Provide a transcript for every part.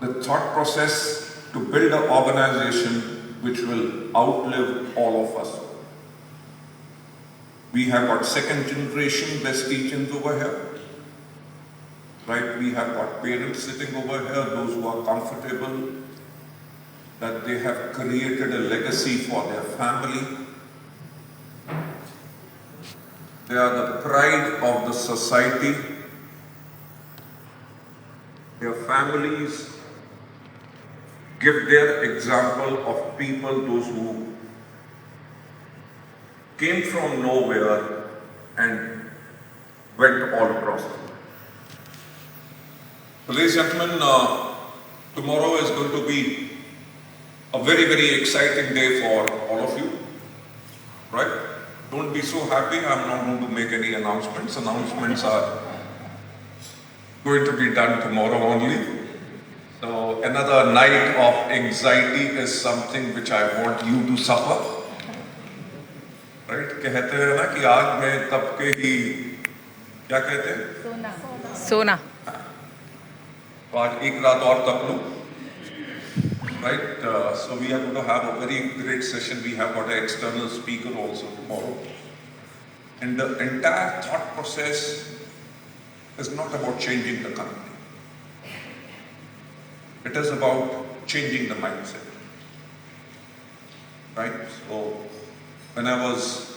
the thought process to build an organization which will outlive all of us. We have got second generation best teachers over here. Right, we have got parents sitting over here, those who are comfortable that they have created a legacy for their family. They are the pride of the society. Their families give their example of people, those who came from nowhere and went all across the world. Ladies and gentlemen, tomorrow is going to be a very, very exciting day for all of you, right? Don't be so happy, I'm not going to make any announcements. Announcements are going to be done tomorrow only. So another night of anxiety is something which I want you to suffer. Right? कहते हैं ना कि आग में तप के ही क्या कहते हैं? सोना. आज एक रात और तप लो. Right? So we are going to have a very great session. We have got an external speaker also tomorrow. And the entire thought process is not about changing the company. It is about changing the mindset. Right? So when I was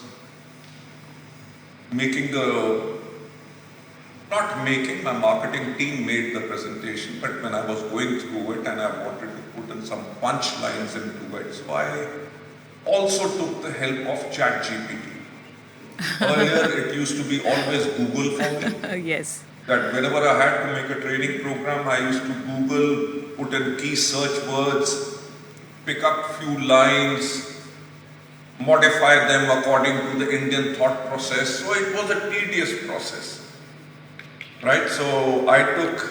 my marketing team made the presentation, but when I was going through it and I wanted to put in some punchlines into it, so I also took the help of ChatGPT. Earlier it used to be always Google for me. Yes. That whenever I had to make a training program, I used to Google, put in key search words, pick up few lines, modify them according to the Indian thought process. So it was a tedious process. Right, so I took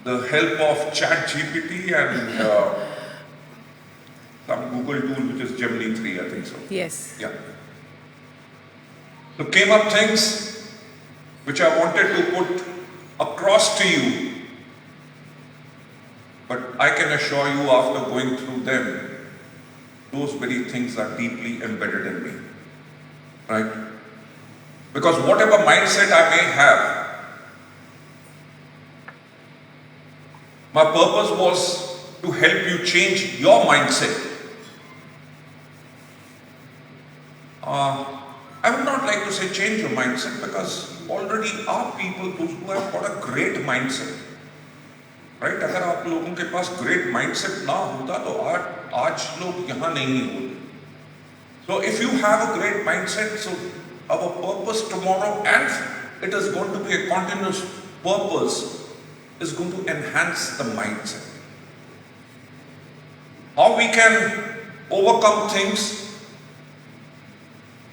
the help of ChatGPT and some Google tool which is Gemini 3, I think so. Yes. Yeah. So came up things which I wanted to put across to you, but I can assure you after going through them, those very things are deeply embedded in me. Right? Because whatever mindset I may have, my purpose was to help you change your mindset. I would not like to say change your mindset because you already are people who have got a great mindset. Right? अगर आप लोगों के पास great mindset ना होता तो आज लोग यहाँ नहीं होते. So if you have a great mindset, so our purpose tomorrow, and it is going to be a continuous purpose, is going to enhance the mindset. How we can overcome things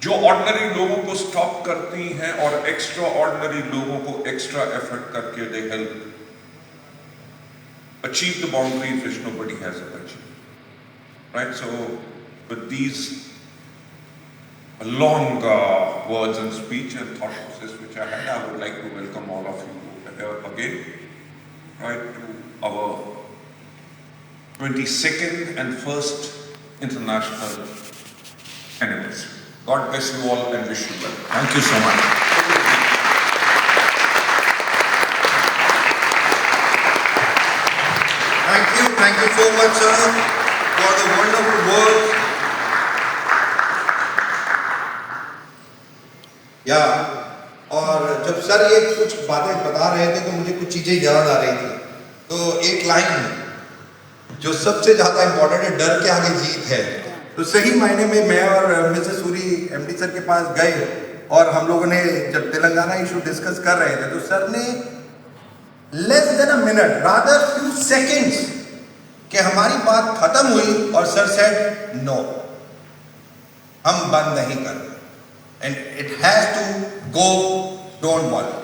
जो ordinary लोगों को stop करती हैं और extraordinary लोगों को extra effort करके they help achieve the boundaries which nobody has achieved. Right? So with these long words and speech and thought process which I had, I would like to welcome all of you here again, right, to our 22nd and 1st International Anniversary. God bless you all and wish you well. Thank you so much. Thank you so much, sir, for the wonderful work. या और जब sir ये कुछ बातें बता रहे थे तो मुझे कुछ चीजें याद आ रही थी. तो एक लाइन जो सबसे ज्यादा इम्पोर्टेंट है, डर के आगे जीत है. तो सही मायने में मैं और मिस्टर सूरी एमडी सर के पास गए और हम लोगों ने जब तेलंगाना इशू डिस्कस कर रहे थे तो सर ने less than a minute, rather few seconds कि हमारी बात खत्म हुई और सर सेड नो, हम बंद नहीं कर रहे. And it has to go, don't worry.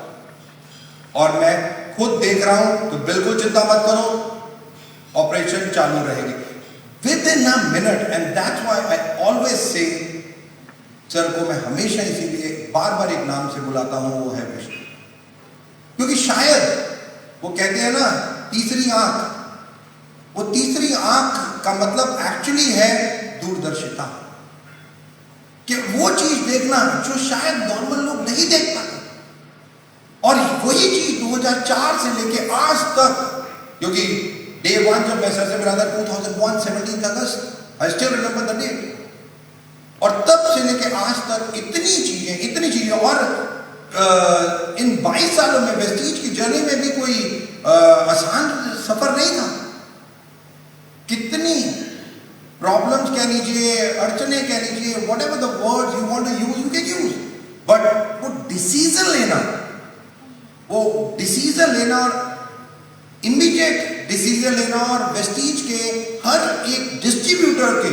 और मैं खुद देख रहा हूं तो बिल्कुल चिंता मत करो, ऑपरेशन चालू रहेगी within a minute. And that's why I always say, sir को मैं हमेशा इसीलिए बार बार एक नाम से बुलाता हूं, वो है विष्णु. क्योंकि शायद वो कहते हैं ना तीसरी आंख, वो तीसरी आंख का मतलब एक्चुअली है दूरदर्शिता, कि वो चीज देखना जो शायद नॉर्मल लोग नहीं देख पाते। और वही चीज 2004 से लेके आज तक, क्योंकि डे 1 जब मैं सर से मिला था 2001 17 अगस्त, I still remember the date, और तब से लेके आज तक इतनी चीजें और इन 22 सालों में वेस्टीज की जर्नी में भी कोई आसान सफर नहीं था। कितनी प्रॉब्लम्स कह लीजिए, अड़चने कह लीजिए, whatever the word you want to use you can use, but वो डिसीजन लेना और इमीडिएट डिसीजन लेना और वेस्टीज के हर एक डिस्ट्रीब्यूटर के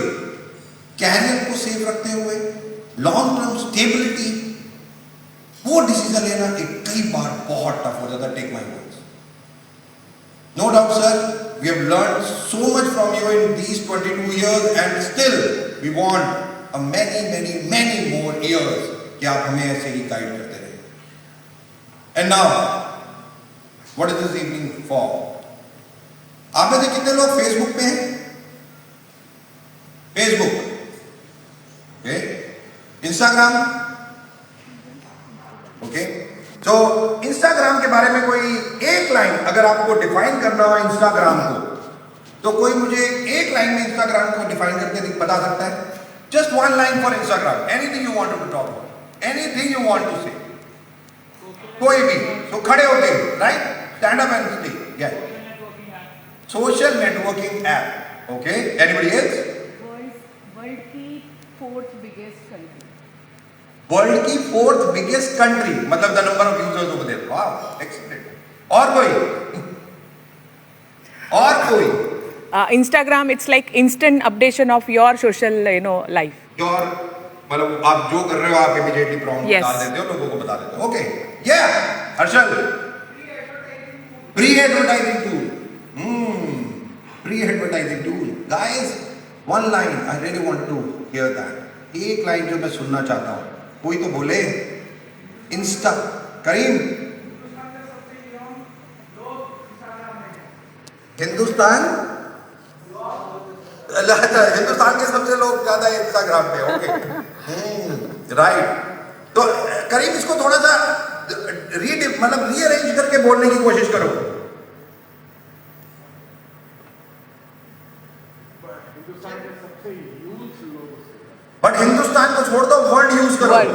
कैरियर को सेव रखते हुए लॉन्ग टर्म स्टेबिलिटी, वो डिसीजन लेना कई बार बहुत टफ हो जाता है। Take my words, no doubt sir, we have learned so much from you in these 22 years and still we want a many more years कि आप हमें ऐसे ही गाइड करते रहे। And now what is this evening for? आप में से कितने लोग फेसबुक पे हैं? Facebook, okay, Instagram, okay. तो इंस्टाग्राम के बारे में कोई एक लाइन अगर आपको डिफाइन करना हो इंस्टाग्राम को, तो कोई मुझे एक लाइन में इंस्टाग्राम को डिफाइन करके बता सकता है? Just one line for Instagram, anything you want to talk about, anything you want to say, कोई भी। तो खड़े होके, right, stand up and speak. या social networking app, okay. Anybody else? World की 4th बिगेस्ट कंट्री। वर्ल्ड की 4th biggest country, मतलब the number of users over there. वाह, एक्सीलेंट। और कोई? Instagram, it's like instant updation of your social, life. और मतलब आप जो कर रहे हो आप इमीडिएटली प्रॉम्प्ट Yes. डाल देते हो, लोगों को बता देते हो। ओके, या Harshal, pre advertising tool, pre advertising tool. Guys, one line I really want to hear that, एक लाइन जो मैं सुनना चाहता हूँ, कोई तो बोले। इंस्टा, करीम, हिंदुस्तान हिंदुस्तान के सबसे लोग ज्यादा इंस्टाग्राम पे, ओके, राइट। तो करीम, इसको थोड़ा सा रीअरेंज करके बोलने की कोशिश करो। बट हिंदुस्तान को छोड़ दो, वर्ल्ड यूज करो। World,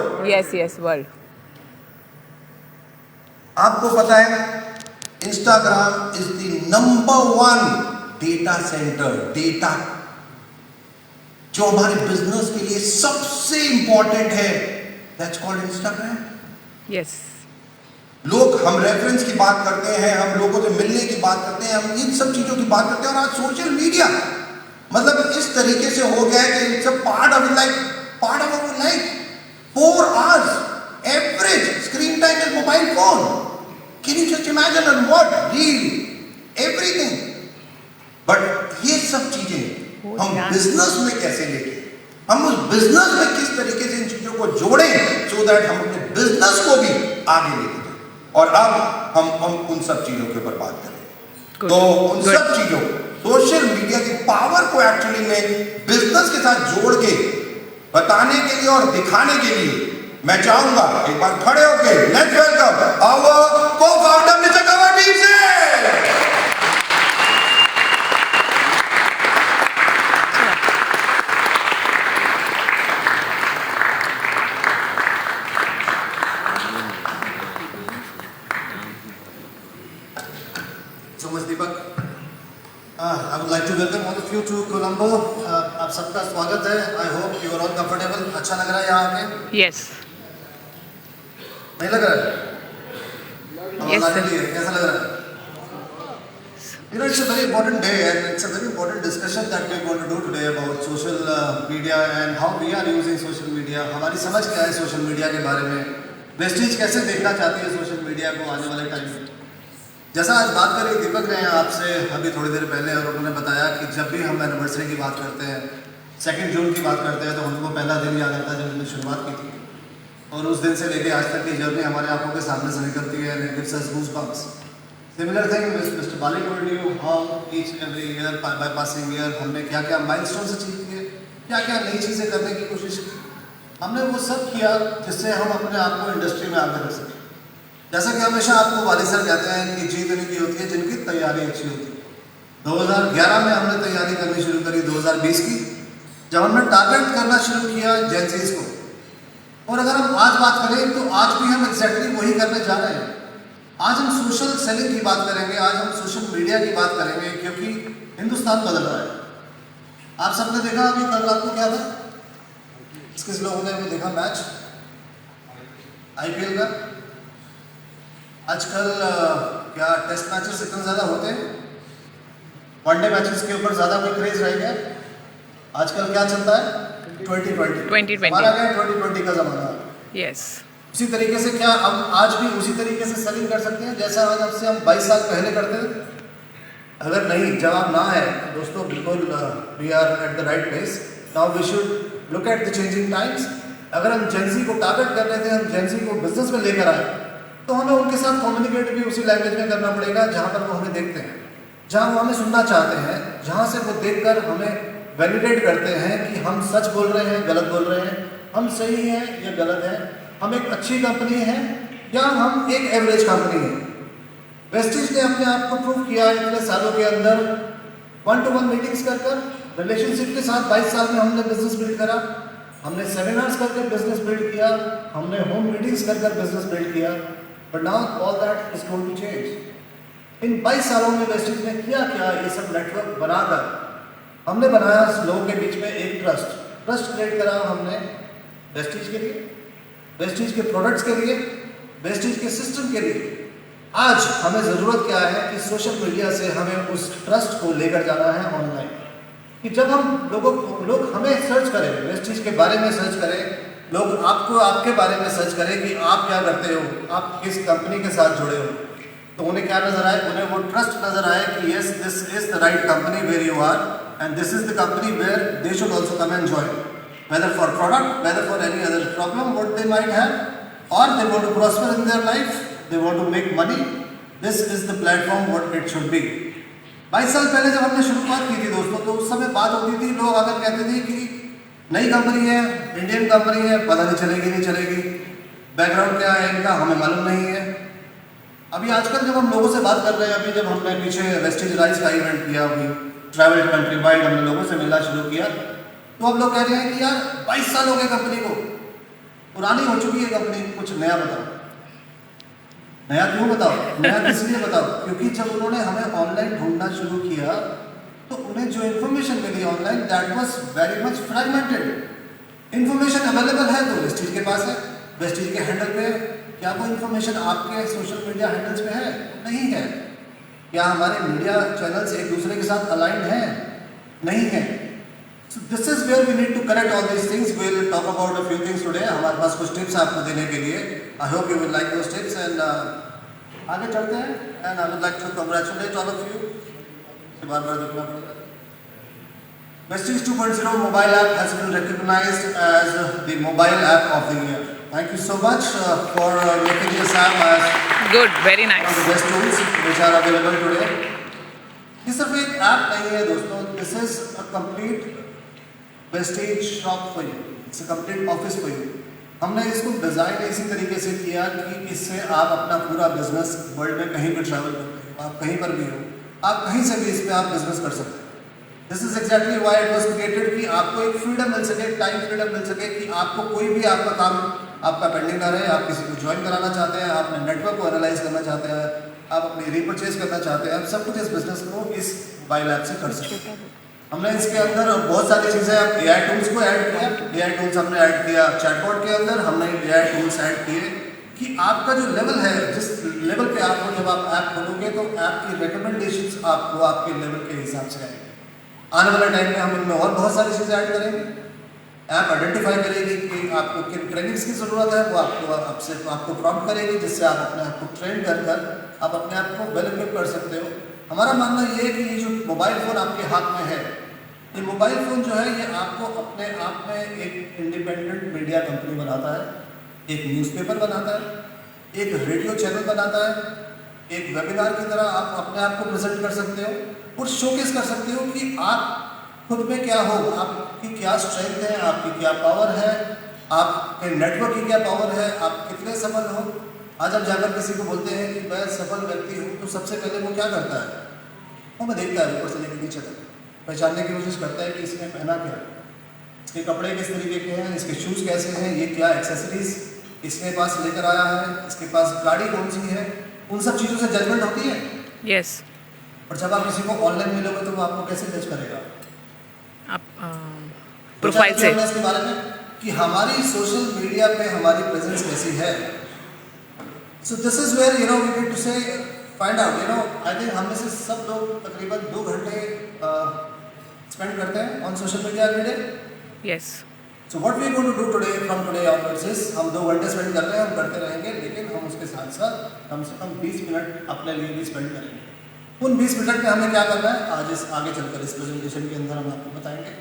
yes, world. आपको पता है Instagram is the number 1 data centre, data जो हमारे बिजनेस के लिए सबसे इंपॉर्टेंट है, दैट्स कॉल्ड इंस्टाग्राम। Yes. लोग, हम रेफरेंस की बात करते हैं, हम लोगों से मिलने की बात करते हैं, हम इन सब चीजों की बात करते हैं, और आज सोशल मीडिया मतलब इस तरीके से हो गया है कि it's a part of our life. 4 hours average screen time is mobile phone. Can you just imagine, and what reel, everything. But ये सब चीजें हम बिजनेस में कैसे लेके, हम उस बिजनेस में किस तरीके से इन चीजों को जोड़ें, सो दैट हम अपने बिजनेस को भी आगे लेके जाएं। और अब हम उन सब चीजों के ऊपर बात करें। तो उन सब चीजों, सोशल मीडिया की पावर को एक्चुअली में बिजनेस के साथ जोड़ के बताने के लिए और दिखाने के लिए मैं चाहूंगा एक बार खड़े होके let's welcome our co-founder mister Kamardeep Singh. So much, Deepak. I would like to welcome all of you to Colombo. आप सबका स्वागत है. I hope you are all comfortable. अच्छा लग रहा है यहाँ आके? Yes. नहीं लग रहा है? Yes, sir. कैसा लग रहा है? You know, it's a very important day and it's a very important discussion that we are going to do today about social media and how we are using social media. हमारी समझ क्या है social media के बारे में? Vestige कैसे देखना चाहती है social media को आने वाले टाइम में? जैसा आज बात करी दीपक ने आपसे अभी थोड़ी देर पहले, और उन्होंने बताया कि जब भी हम एनिवर्सरी की बात करते हैं, 2 जून की बात करते हैं, तो हमको पहला दिन याद आता है जब हमने शुरुआत की थी, और उस दिन से लेके आज तक की जर्नी हमारे आंखों के सामने से निकलती है, and it gives us goosebumps. Similar thing with Mr. Bali told you how each every year by passing year हमने क्या क्या milestones अचीव किए, क्या क्या नई चीज़ें करने की कोशिश की, हमने वो सब किया जिससे हम अपने आप को इंडस्ट्री में आगे रख सकें। जैसा कि हमेशा आपको वाली सर कहते हैं कि जीत उन्हीं की होती है जिनकी तैयारी अच्छी होती है। 2011 में हमने तैयारी करनी शुरू करी 2020 की, जब हमने टारगेट करना शुरू किया जेंसीज को। और अगर हम आज बात करें तो आज भी हम एग्जैक्टली वही करने जा रहे हैं। आज हम सोशल सेलिंग की बात करेंगे, आज हम सोशल मीडिया की बात करेंगे, क्योंकि हिंदुस्तान बदल रहा है। आप सबने देखा अभी कल रात को क्या था, किस लोगों ने देखा मैच आईपीएल का? आजकल क्या टेस्ट मैचेस इतने ज़्यादा होते हैं, वनडे मैचेस के ऊपर ज़्यादा कोई क्रेज रह गया? आजकल क्या चलता है? 2020 हमारा क्या 2020 का ज़माना है। Yes. उसी तरीके से क्या हम आज भी उसी तरीके से सेलिंग कर सकते हैं जैसा आज आपसे हम 22 साल पहले करते थे? अगर नहीं, जवाब ना है दोस्तों, बिल्कुल we are at the right place. Now we should look at the changing times. अगर हम जेंजी को टारगेट कर रहे थे, हम जेंजी को बिजनेस में लेकर आए, तो हमें उनके साथ कम्युनिकेट भी उसी लैंग्वेज में करना पड़ेगा जहाँ पर वो हमें देखते हैं, जहाँ वो हमें सुनना चाहते हैं, जहाँ से वो देखकर हमें वैलिडेट करते हैं कि हम सच बोल रहे हैं, गलत बोल रहे हैं, हम सही हैं या गलत हैं, हम एक अच्छी कंपनी है या हम एक एवरेज कंपनी है। वेस्टीज ने अपने आप को प्रूव किया इतने सालों के अंदर, 1-to-1 मीटिंग्स कर रिलेशनशिप के साथ 22 साल में हमने बिजनेस बिल्ड करा, हमने सेमिनार्स करके बिजनेस बिल्ड किया, हमने होम मीटिंग्स कर बिजनेस बिल्ड किया, but now all that is going to change. इन 22 सालों में वेस्टीज ने किया क्या? ये सब नेटवर्क बनाकर हमने बनाया लोगों के बीच में एक ट्रस्ट क्रिएट करा हमने वेस्टीज के लिए, वेस्टीज के प्रोडक्ट्स के लिए, वेस्टीज के सिस्टम के लिए। आज हमें ज़रूरत क्या है कि सोशल मीडिया से हमें उस ट्रस्ट को लेकर जाना है ऑनलाइन, कि जब हम लोग हमें सर्च करें, वेस्टीज के बारे में सर्च करें, लोग आपको आपके बारे में सर्च करें कि आप क्या करते हो, आप किस कंपनी के साथ जुड़े हो, तो उन्हें क्या नज़र आए? उन्हें वो ट्रस्ट नज़र आए कि yes this is the right company where you are and this is the company where they should also come and join, whether for product, whether for any other problem what they might have, or they want to prosper in their life, they want to make money, this is the platform what it should be। 22 साल पहले जब हमने शुरुआत की थी दोस्तों, तो उस समय बात होती थी, लोग अगर कहते थे कि नई कंपनी है, इंडियन कंपनी है, पता नहीं चलेगी नहीं चलेगी, बैकग्राउंड क्या है इनका हमें मालूम नहीं है। अभी आजकल जब हम लोगों से बात कर रहे हैं, अभी जब हमने पीछे वेस्टीज राइज का इवेंट किया, अभी ट्रैवल कंट्री वाइड हमने लोगों से मिलना शुरू किया, तो अब लोग कह रहे हैं कि यार 22 साल हो गए कंपनी को, पुरानी हो चुकी है कंपनी, कुछ नया बताओ। नया क्यों बताओ? नया किस लिए बताओ? क्योंकि जब उन्होंने हमें ऑनलाइन ढूंढना शुरू किया तो उन्हें जो इन्फॉर्मेशन मिली online that was very much fragmented. Information available है तो वेस्टीज के पास है, वेस्टीज के हैंडल पे, क्या वो इन्फॉर्मेशन आपके सोशल मीडिया हैंडल्स पे है? नहीं है। क्या हमारे मीडिया चैनल्स एक दूसरे के साथ अलाइंड हैं? नहीं है। So this is where we need to correct all these things. We will talk about a few things today. हमारे पास कुछ टिप्स आपको देने के लिए। I hope you will like those tips and आगे चलते हैं। And I would like to congratulate all of you. बार-बार देखना पड़ेगा। Vestige 2.0 mobile app has been recognized as the mobile app of the year. Thank you so much for making this app as Good, very one of nice. the best tools which are available today. ये सिर्फ एक app नहीं है दोस्तों, this is a complete Vestige shop for you. It's a complete office for you. हमने इसको design इसी तरीके से किया कि इससे आप अपना पूरा बिजनेस वर्ल्ड में कहीं भी ट्रैवल करते हो, आप कहीं पर भी हो, आप कहीं से भी इस पर आप बिजनेस कर सकते हैं। This is exactly why it was created, कि आपको एक फ्रीडम मिल सके, टाइम फ्रीडम मिल सके, कि आपको कोई भी आपका काम आपका पेंडिंग ना रहे, आप किसी को ज्वाइन कराना चाहते हैं, आप अपने नेटवर्क को एनालाइज करना चाहते हैं, आप अपनी रीपरचेज करना चाहते हैं, आप सब कुछ इस बिजनेस को इस मोबाइल ऐप से कर सकते हैं। हमने इसके अंदर बहुत सारी चीज़ें, एआई टूल्स को ऐड किया, एआई टूल्स हमने ऐड किया चैटबॉट के अंदर, हमने एआई टूल्स ऐड किए कि आपका जो लेवल है, जिस लेवल पे आपको जब आप ऐप खोलोगे तो ऐप की रिकमेंडेशंस आपको आपके लेवल के हिसाब से आएंगे। आने वाले टाइम में हम इनमें और बहुत सारी चीज़ें ऐड करेंगे। ऐप आइडेंटिफाई करेगी कि आपको किन ट्रेनिंग्स की ज़रूरत है, वो आपको प्रॉम्प्ट करेगी, जिससे आप अपने आप को ट्रेन कर आप अपने आप को वेल इक्विप कर सकते हो। हमारा मानना ये है कि ये जो मोबाइल फ़ोन आपके हाथ में है, ये मोबाइल फ़ोन जो है ये आपको अपने आप में एक इंडिपेंडेंट मीडिया कंपनी बनाता है, एक न्यूज़पेपर बनाता है, एक रेडियो चैनल बनाता है, एक वेबिनार की तरह आप अपने आप को प्रेजेंट कर सकते हो और शोकेस कर सकते हो कि आप खुद में क्या हो, आपकी क्या स्ट्रेंथ है, आपकी क्या पावर है, आपके नेटवर्क की क्या पावर है, आप कितने सफल हो। आज आप जाकर किसी को बोलते हैं कि मैं सफल व्यक्ति हूँ, तो सबसे पहले वो क्या करता है, वो मैं देखता है ऊपर से लेकर नीचे तक, पहचानने की कोशिश करता है कि इसने पहना क्या, इसके कपड़े किस तरीके के हैं, इसके शूज़ कैसे हैं, ये क्या एक्सेसरीज इसके पास लेकर आया है, इसके पास गाड़ी कौन सी है, उन सब चीज़ों से जजमेंट होती है। Yes. और जब आप किसी को ऑनलाइन मिलोगे तो वो आपको कैसे जज करेगा, आप प्रोफाइल से। इसके बारे में कि हमारी सोशल मीडिया पे हमारी प्रेजेंस कैसी है। So this is where we need to say find out I think हम में से सब लोग तकरीबन 2 घंटे स्पेंड करते हैं on social media every day. Yes. So what we are going to do today from today onwards is हम 2 घंटे स्पेंड कर रहे हैं, हम करते रहेंगे, लेकिन हम उसके साथ साथ कम से कम 20 मिनट अपने लिए भी स्पेंड करेंगे। उन 20 मिनट में हमें क्या करना है आज आगे चलकर इस प्रेजेंटेशन के अंदर हम आपको बताएंगे।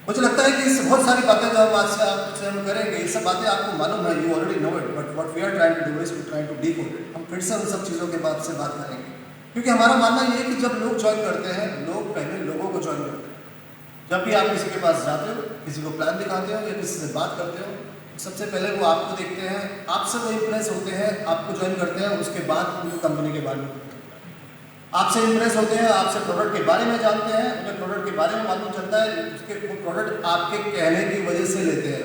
मुझे लगता है कि इस बहुत सारी बातें जो हम आज से आपसे हम करेंगे, ये सब बातें आपको मालूम है, you already know it, but what we are trying to do is we trying to decode it. हम फिर से उन सब चीज़ों के बाद से बात करेंगे, क्योंकि हमारा मानना ये है कि जब लोग ज्वाइन करते हैं, लोग पहले लोगों को ज्वाइन करते हैं। जब भी आप किसी के पास जाते हो, किसी को प्लान दिखाते हो या किसी से बात करते हो, सबसे पहले वो आपको देखते हैं, आपसे वो इम्प्रेस होते हैं, आपको ज्वाइन करते हैं, उसके बाद उनकी कंपनी के बारे में आपसे इम्प्रेस होते हैं, आपसे प्रोडक्ट के बारे में जानते हैं, उन्हें प्रोडक्ट के बारे में मालूम चलता है, उसके वो प्रोडक्ट आपके कहने की वजह से लेते हैं।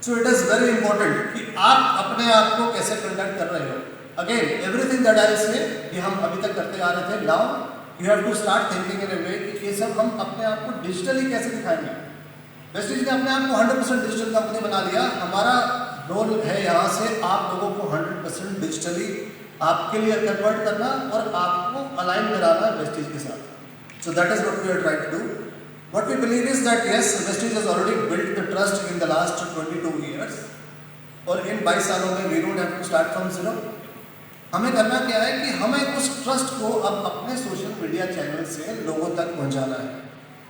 So it is very important कि आप अपने आप को कैसे कंडक्ट कर रहे हो। अगेन एवरीथिंग दैट आई से कि हम अभी तक करते आ रहे थे, now you have to start thinking in a way कि ये सब हम अपने आप को डिजिटली कैसे दिखाएंगे। वेस्टीज ने अपने आप को 100% डिजिटल कंपनी बना लिया। हमारा रोल है यहाँ से आप लोगों को 100% डिजिटली आपके लिए कन्वर्ट करना और आपको अलाइन कराना वेस्टीज के साथ। So that is what we are trying to do. What we believe is that yes, Vestige has already built the trust in the last 22 years, और इन 22 सालों में we don't have to start from zero. हमें करना क्या है कि हमें उस ट्रस्ट को अब अपने सोशल मीडिया चैनल से लोगों तक पहुंचाना है,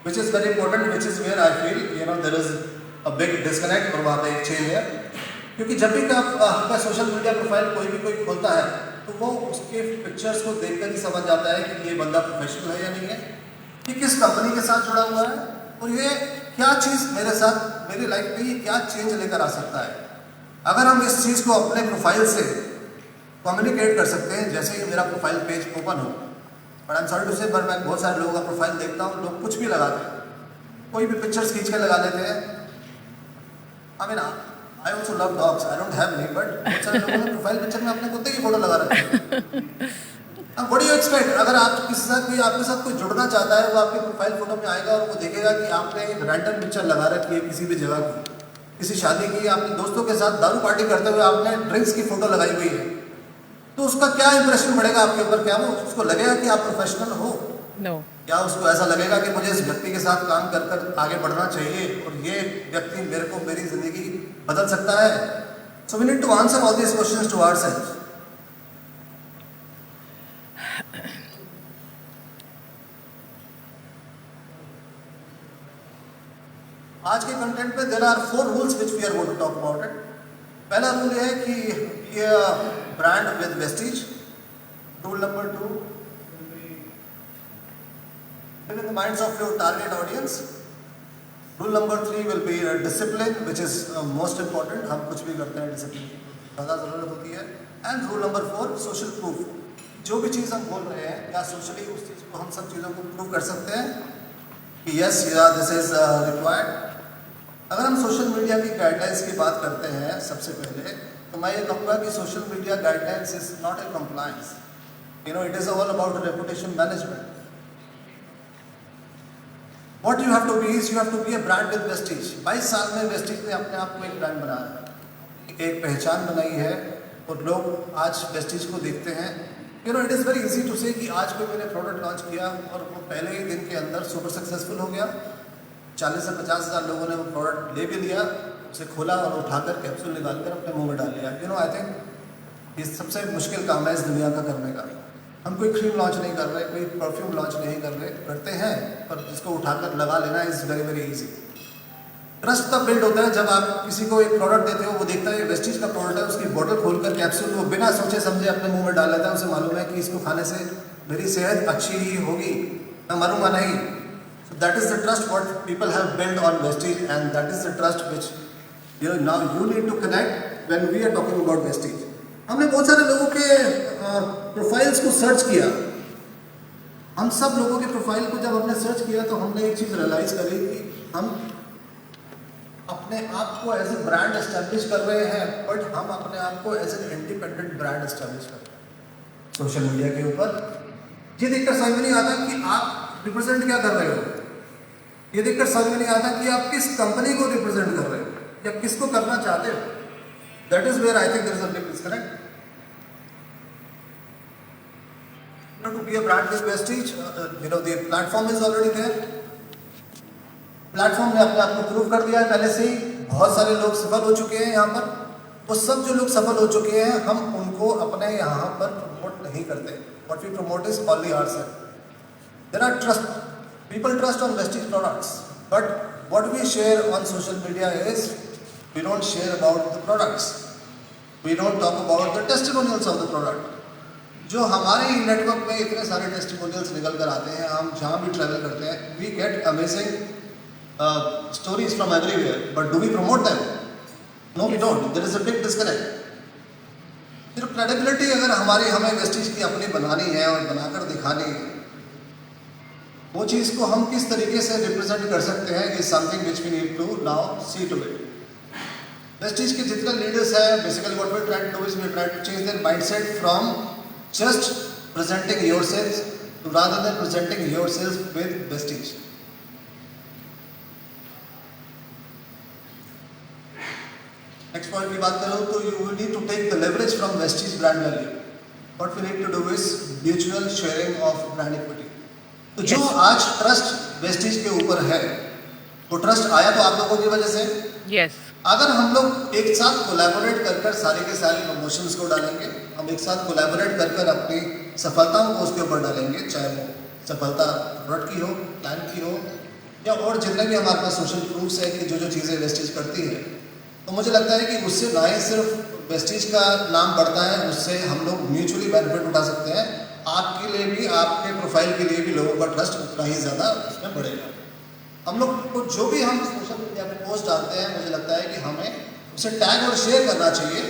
which is very important, which is where I feel there is a big disconnect, और वहाँ पे एक चेंज है। क्योंकि जब भी आपका सोशल मीडिया प्रोफाइल कोई खोलता है, तो वो उसके पिक्चर्स को देखकर ही समझ जाता है कि ये बंदा प्रोफेशनल है या नहीं है, कि किस कंपनी के साथ जुड़ा हुआ है, और ये क्या चीज़ मेरे साथ मेरी लाइफ में ये क्या चेंज लेकर आ सकता है। अगर हम इस चीज़ को अपने प्रोफाइल से कम्युनिकेट कर सकते हैं, जैसे ही मेरा प्रोफाइल पेज ओपन हो, but I am sorry to say, पर मैं बहुत सारे लोगों का प्रोफाइल देखता हूँ, लोग कुछ भी लगाते हैं, कोई भी पिक्चर्स खींच कर लगा लेते हैं। I mean I also love dogs, I don't have any, but बहुत सारे लोगों ने प्रोफाइल पिक्चर में अपने कुत्ते की फोटो लगा रखी है। अब व्हाट डू यू एक्सपेक्ट, अगर आप किसी साथ कोई आपके साथ कोई जुड़ना चाहता है, वो आपके प्रोफाइल फोटो में आएगा और वो देखेगा कि आपने एक रैंडम पिक्चर लगा रखी है किसी भी जगह की, किसी शादी की, अपने दोस्तों के साथ दारू पार्टी करते हुए आपने ड्रिंक्स की फोटो लगाई हुई है, तो उसका क्या इंप्रेशन पड़ेगा आपके ऊपर। क्या वो उसको लगेगा कि आप प्रोफेशनल हो? No. या उसको ऐसा लगेगा कि मुझे इस व्यक्ति के साथ काम कर कर आगे बढ़ना चाहिए और ये व्यक्ति मेरे को मेरी जिंदगी बदल सकता है। So we need to answer all these questions to ourselves. आज के कंटेंट में there are 4 rules which we are going to talk about it. पहला रूल है कि ये brand with Vestige. Rule number 2, in the minds of your target audience. Rule number 3 will be discipline, which is most important. हम कुछ भी करते हैं discipline की ज़्यादा ज़रूरत होती है। And rule number 4, social proof. जो भी चीज़ हम बोल रहे हैं, क्या सोशली उस चीज़ को हम सब चीज़ों को प्रूव कर सकते हैं कि यस दिस इज रिक्वायर्ड। अगर हम सोशल मीडिया की गाइडलाइंस की बात करते हैं, सबसे पहले तो मैं ये कहूँगा कि social media guidelines is not a compliance, it is all about reputation management. What you have to be is you have to be a brand with vestige। 22 साल में वेस्टीज ने अपने आप को एक ब्रांड बनाया है, एक पहचान बनाई है, और लोग आज वेस्टीज को देखते हैं। It is very easy to say कि आज कोई मैंने प्रोडक्ट लॉन्च किया और वो पहले ही दिन के अंदर सुपर सक्सेसफुल हो गया। 40 से 50 हज़ार लोगों ने वो प्रोडक्ट ले भी लिया, उसे खोला और उठाकर कैप्सूल निकाल कर अपने मुँह में डाल लिया। आई थिंक ये सबसे मुश्किल काम है इस दुनिया का करने का। हम कोई क्रीम लॉन्च नहीं कर रहे, कोई परफ्यूम लॉन्च नहीं कर रहे, करते हैं, पर जिसको उठाकर लगा लेना is very very easy. Trust तब बिल्ड होता है जब आप किसी को एक प्रोडक्ट देते हो, वो देखता है वेस्टीज का प्रोडक्ट है, उसकी बोतल खोलकर कैप्सूल वो बिना सोचे समझे अपने मुंह में डाल लेता है। उसे मालूम है कि इसको खाने से मेरी सेहत अच्छी ही होगी, मैं मरूंगा नहीं। So that is the trust what people have built on Vestige, and that is the trust which now you need to connect when we are talking about Vestige. हमने बहुत सारे लोगों के प्रोफाइल्स को सर्च किया। हम सब लोगों के प्रोफाइल को जब हमने सर्च किया तो हमने एक चीज़ रियलाइज करी कि हम अपने आप को एज ए ब्रांड एस्टेब्लिश कर रहे हैं, बट हम अपने आप को as an independent brand establish कर रहे हैं सोशल मीडिया के ऊपर। ये देखकर समझ में नहीं आता कि आप रिप्रेजेंट क्या कर रहे हो, ये देखकर समझ में नहीं आता कि आप किस कंपनी को रिप्रेजेंट कर रहे हो या किसको करना चाहते हो। That is where I think there is a big disconnect. To be a brand with Vestige, the platform is already there. Platform ने अपने आप को प्रूव कर दिया है पहले से ही। बहुत सारे लोग सफल हो चुके हैं यहाँ पर। वो सब जो लोग सफल हो चुके हैं, हम उनको अपने यहाँ पर प्रमोट नहीं करते। What we promote is only ourselves. There are trust. People trust on Vestige products, but what we share on social media is we don't share about the products. We don't talk about the testimonials of the product. जो हमारे network में इतने सारे testimonials निकल कर आते हैं, हम जहाँ भी ट्रैवल करते हैं, we get amazing stories from everywhere, but do we promote them? No, we don't. There is a big disconnect. सिर्फ क्रेडिबिलिटी अगर हमें वेस्टीज की अपनी बनानी है और बनाकर दिखानी है, वो चीज़ को हम किस तरीके से रिप्रेजेंट कर सकते हैं, is something which we need to now see to it. Vestige के जितने लीडर्स हैं, basically what we try to do is we try to change their mindset from just presenting yourselves to rather than presenting yourselves with Vestige. Next point की बात करो तो you need to take the leverage from Vestige brand value. What we need to do is mutual sharing of brand equity. तो जो आज trust Vestige के ऊपर है, वो ट्रस्ट आया तो आप लोगों की वजह से। Yes. अगर हम लोग एक साथ कोलैबोरेट कर सारे के सारे प्रमोशंस को डालेंगे, हम एक साथ कोलैबोरेट कर अपनी सफलताओं को उसके ऊपर डालेंगे, चाहे वो सफलता प्रोडक्ट की हो, प्लान की हो, या और जितने भी हमारे पास सोशल प्रूफ्स है कि जो चीज़ें वेस्टीज करती है, तो मुझे लगता है कि उससे ना ही सिर्फ वेस्टीज का नाम बढ़ता है, उससे हम लोग म्यूचुअली बेनिफिट उठा सकते हैं। आपके लिए भी, आपके प्रोफाइल के लिए भी लोगों का ट्रस्ट उतना ही ज़्यादा उसमें बढ़ेगा। हम लोग को जो भी हम सोशल मीडिया पे पोस्ट डालते हैं, मुझे लगता है कि हमें उसे टैग और शेयर करना चाहिए,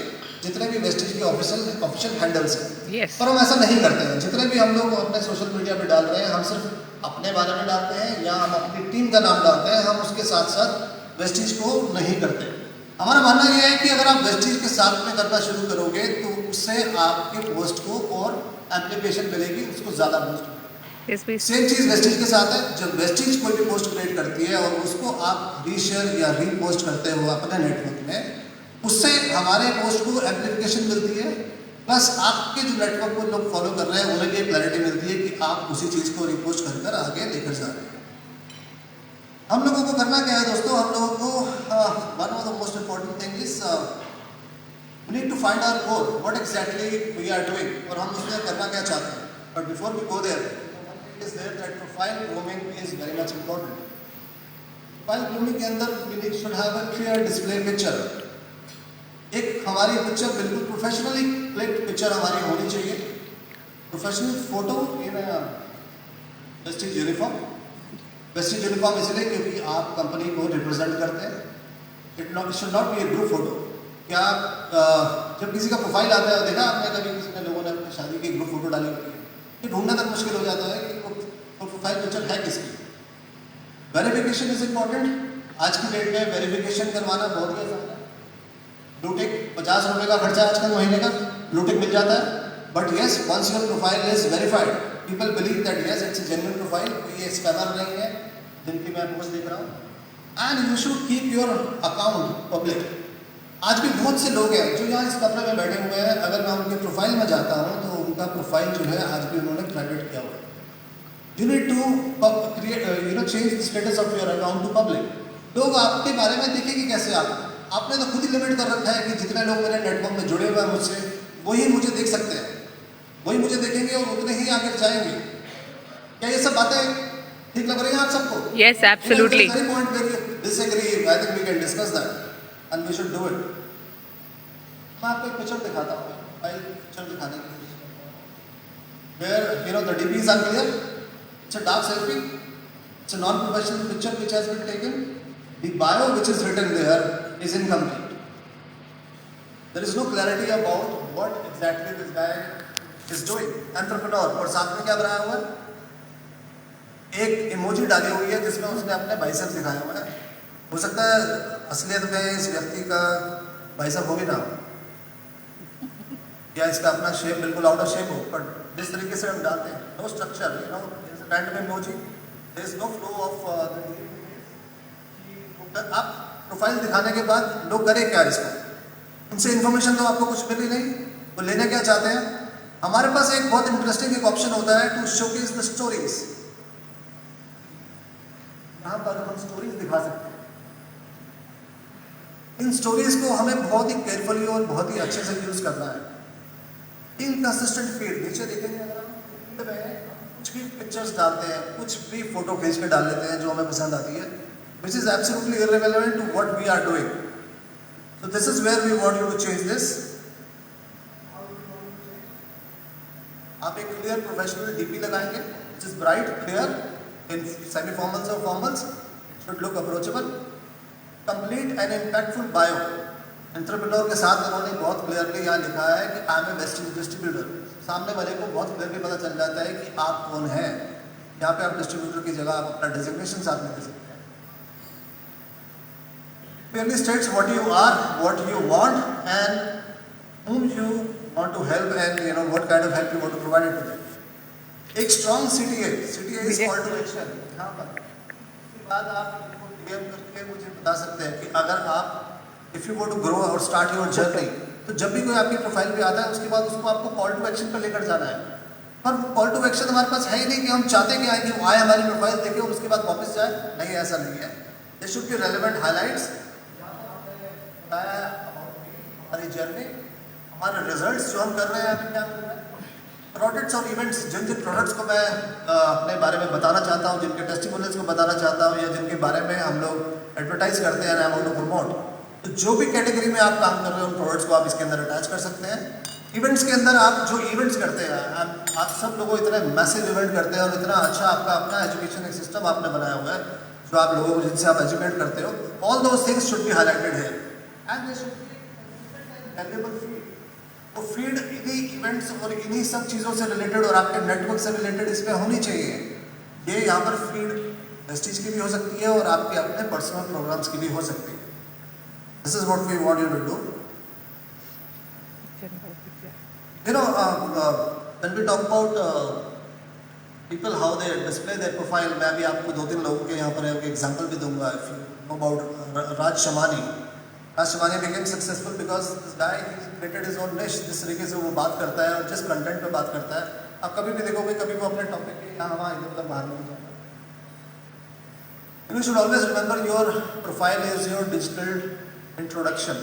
जितने भी वेस्टीज के ऑफिशियल हैंडल्स हैं। Yes. पर हम ऐसा नहीं करते हैं। जितने भी हम लोग अपने सोशल मीडिया पे डाल रहे हैं, हम सिर्फ अपने बारे में डालते हैं या हम अपनी टीम का नाम डालते हैं, हम उसके साथ साथ वेस्टीज को नहीं करते। हमारा मानना यह है कि अगर आप वेस्टीज के साथ में करना शुरू करोगे तो उससे आपके पोस्ट को और एप्लीकेशन मिलेगी, उसको ज़्यादा boost. Yes, please. Same cheese Vestige के साथ है। जब वेस्टीज कोई भी पोस्ट क्रिएट करती है और उसको आप रीशेयर या रीपोस्ट करते हो अपने नेटवर्क में, उससे हमारे पोस्ट को एप्लीकेशन मिलती है, प्लस आपके जो नेटवर्क को लोग फॉलो कर रहे हैं उन्हें भी क्लैरिटी मिलती है कि आप उसी चीज़ को रिपोस्ट कर आगे लेकर जा रहे हैं। हम लोगों को करना क्या है दोस्तों? हम लोगों को one of the most important thing is we need to find our goal, what exactly we are doing, और हम उसमें करना क्या चाहते हैं। But before we go there, it is there that profile grooming is very much important. Profile grooming के अंदर we should have a clear display picture. एक हमारी पिक्चर बिल्कुल प्रोफेशनली क्लिक पिक्चर हमारी होनी चाहिए, प्रोफेशनल फोटो इन वेस्टीज यूनिफॉर्म। वेस्टीज यूनिफॉर्म इसलिए क्योंकि आप कंपनी को रिप्रेजेंट करते हैं। It should not be A group photo. क्या जब किसी का प्रोफाइल आता है, देखा आपने कभी किसी ने लोगों ने अपनी शादी की ग्रुप फोटो डाली होती है, ये ढूंढना तक मुश्किल हो जाता है कि वो प्रोफाइल पिक्चर है किसकी। Verification is important. आज की डेट में वेरिफिकेशन करवाना बहुत ही आसान है। ब्लूटिक 50 रुपये का खर्चा आजकल महीने का, ब्लूटिक मिल जाता है। But yes, once your profile is verified, people believe that yes it's a genuine profile, ये स्पैमर नहीं है जिनकी मैं पोस्ट देख रहा हूँ। And you should keep your account public. आज भी बहुत से लोग हैं जो यहाँ इस कमरे में बैठे हुए हैं, अगर मैं उनके प्रोफाइल में जाता हूँ तो उनका प्रोफाइल जो है आज भी उन्होंने प्राइवेट किया हुआ है। You need to create change the status of your account to public. लोग आपके बारे में देखेंगे कैसे? आपने तो खुद ही लिमिट कर रखा है कि जितने लोग मेरे नेटवर्क में जुड़े हुए हैं मुझसे, वही मुझे देख सकते हैं, वही मुझे देखेंगे और उतने ही आगे जाएंगे। क्या ये सब बातें ठीक लग रही है आप सबको? Yes, absolutely. Any point where you disagree, I think we can discuss that and we should do it. मैं आपको एक पिक्चर दिखाता हूँ, फाइल पिक्चर दिखाने की कोशिश where the DPs are clear. It's a dark selfie. It's a non-professional picture which has been taken. The bio which is written there is incomplete. There is no clarity about what exactly this guy is doing. Entrepreneur और साथ में क्या बनाया हुआ है? एक emoji डाली हुई है जिसमें उसने अपने बाइसेप्स दिखाया हुआ है। हो सकता है असलियत में इस व्यक्ति का बाइसेप हो भी ना हो, या इसका अपना शेप बिल्कुल आउट ऑफ शेप हो, पर जिस तरीके से हम डालते हैं, no structure, random emoji, there is no flow of. आप प्रोफाइल दिखाने के बाद लोग करें क्या इसको? उनसे इन्फॉर्मेशन तो आपको कुछ मिली नहीं, वो लेना क्या चाहते हैं? हमारे पास एक बहुत इंटरेस्टिंग एक ऑप्शन होता है टू शोकेस द स्टोरीज। यहाँ पर हम स्टोरीज दिखा सकते हैं। इन स्टोरीज को हमें बहुत ही केयरफुली और बहुत ही अच्छे से यूज करना है। इनकंसिस्टेंट फीड, नीचे देखेंगे अगर हम फीड में कुछ भी पिक्चर्स डालते हैं, कुछ भी फोटो खींच के डाल लेते हैं जो हमें पसंद आती है, which is absolutely irrelevant to what we are doing. So this is where we want you to change this. आप एक क्लियर प्रोफेशनल डीपी लगाएंगे, which is bright, clear, in semi-formals or formals, it should look approachable. Complete and impactful bio. Entrepreneur के साथ उन्होंने बहुत clearly यहाँ लिखा है कि I am a best distributor. सामने वाले को बहुत क्लियरली पता चल जाता है कि आप कौन हैं। यहाँ पे आप डिस्ट्रीब्यूटर की जगह आप अपना डेजिग्नेशन साथ में दे सकते हैं। Clearly states what you are, what you want, and whom you want to help, and what kind of help you want to provide it to them. एक strong CTA is call to action। यहाँ पर इसके बाद आप इनको DM करके मुझे बता सकते हैं कि अगर आप if you want to grow or start your journey, तो जब भी कोई आपकी प्रोफाइल पे आता है उसके बाद उसको आपको कॉल टू एक्शन पर लेकर जाना है। पर कॉल टू एक्शन हमारे पास है ही नहीं कि हम चाहते क्या है कि वो आए हमारी प्रोफाइल देखे और उसके बाद वापस जाए। नहीं, ऐसा नहीं है। There should be relevant highlights, हमारी जर्नी, हमारे रिजल्ट्स जो हम कर रहे हैं अभी क्या कर रहे हैं, प्रोडक्ट्स और इवेंट्स, जिन जिन प्रोडक्ट्स को मैं अपने बारे में बताना चाहता हूँ, जिनके टेस्टिमोनियल्स को बताना चाहता हूँ, या जिनके बारे में हम लोग एडवर्टाइज करते हैं, आई वांट टू प्रमोट, तो जो भी कैटेगरी में आप काम कर रहे हो उन प्रोडक्ट्स को आप इसके अंदर अटैच कर सकते हैं। इवेंट्स के अंदर आप जो इवेंट्स करते हैं, आप सब लोगों इतने मैसिव इवेंट करते हैं और इतना अच्छा आपका अपना एजुकेशन सिस्टम आपने बनाया हुआ है जो आप लोगों को जिनसे आप एजुकेट करते हो, all those things should be highlighted here and they should be valuable feed. वो फीड इन्हीं इवेंट्स और इन्हीं सब चीज़ों से रिलेटेड और आपके नेटवर्क से रिलेटेड इसमें होनी चाहिए। ये यहाँ पर फीड वेस्टीज की भी हो सकती है और आपके अपने पर्सनल प्रोग्राम्स की भी हो सकती है। This is what we want you to do. when we talk about people how they display their profile, मैं भी आपको 2-3 लोगों के यहाँ पर एक एग्जांपल भी दूंगा। If you know about Raj Shamani became successful because this guy created his own niche। जिस तरीके से वो बात करता है और जिस कंटेंट पे बात करता है, आप कभी भी देखोगे कभी वो अपने टॉपिक के यहाँ वहाँ इधर उधर बाहर नहीं जाता। You should always remember your profile is your digital introduction।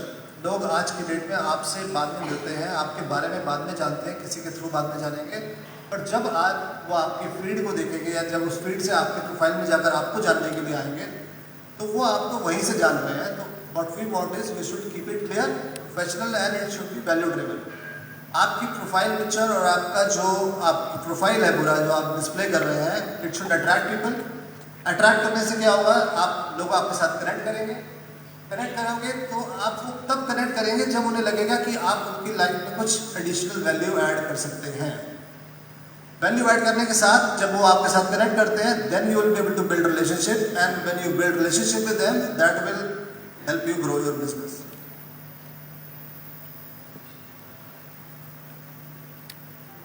लोग आज की डेट में आपसे बाद में मिलते हैं, आपके बारे में बाद में जानते हैं, किसी के थ्रू बाद में जानेंगे, पर जब आज वो आपकी फीड को देखेंगे या जब उस फीड से आपके प्रोफाइल में जाकर आपको जानने के लिए आएंगे तो वो आपको वहीं से जान रहे हैं। तो what we want is we should keep it clear, professional and it should be value driven. आपकी प्रोफाइल पिक्चर और आपका जो आपकी प्रोफाइल है पूरा जो आप डिस्प्ले कर रहे हैं, it should attract people. Attract करने से क्या होगा, आप लोग आपके साथ कनेक्ट करेंगे। कनेक्ट करोगे तो आप वो तब कनेक्ट करेंगे जब उन्हें लगेगा कि आप उनकी लाइफ में कुछ एडिशनल वैल्यू ऐड कर सकते हैं। वैल्यू ऐड करने के साथ जब वो आपके साथ कनेक्ट करते हैं, then you will be able to build relationship, and when you build relationship with them, that will help you grow your business।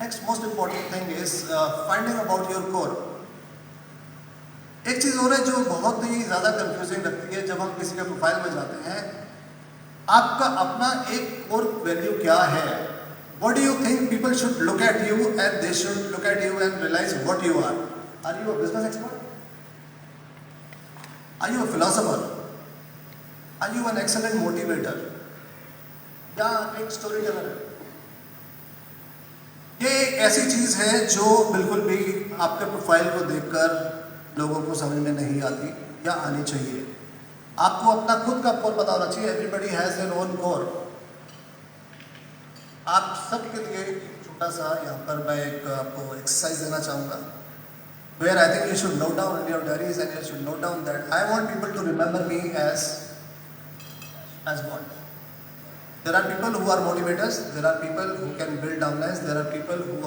Next most important thing is finding about your core। एक चीज और है जो बहुत ही ज्यादा confusing लगती है जब हम किसी के प्रोफाइल में जाते हैं, आपका अपना एक कोर वैल्यू क्या है। What do you think people should look at you and they should look at you and realize what you are? Are you a business expert? Are you a philosopher? Are you an excellent motivator? या एक story teller है? ये एक ऐसी चीज है जो बिल्कुल भी आपके प्रोफाइल को देखकर लोगों को समझ में नहीं आती या आनी चाहिए। आपको अपना खुद का कोर पता होना चाहिए। Everybody has their own core. आप सबके लिए एक छोटा सा यहाँ पर मैं एक आपको एक्सरसाइज देना चाहूँगा, where I think you should note down in your diaries and you should note down that I want people to remember me as what? There are people who are motivators, there are people who can build downlines, there are people who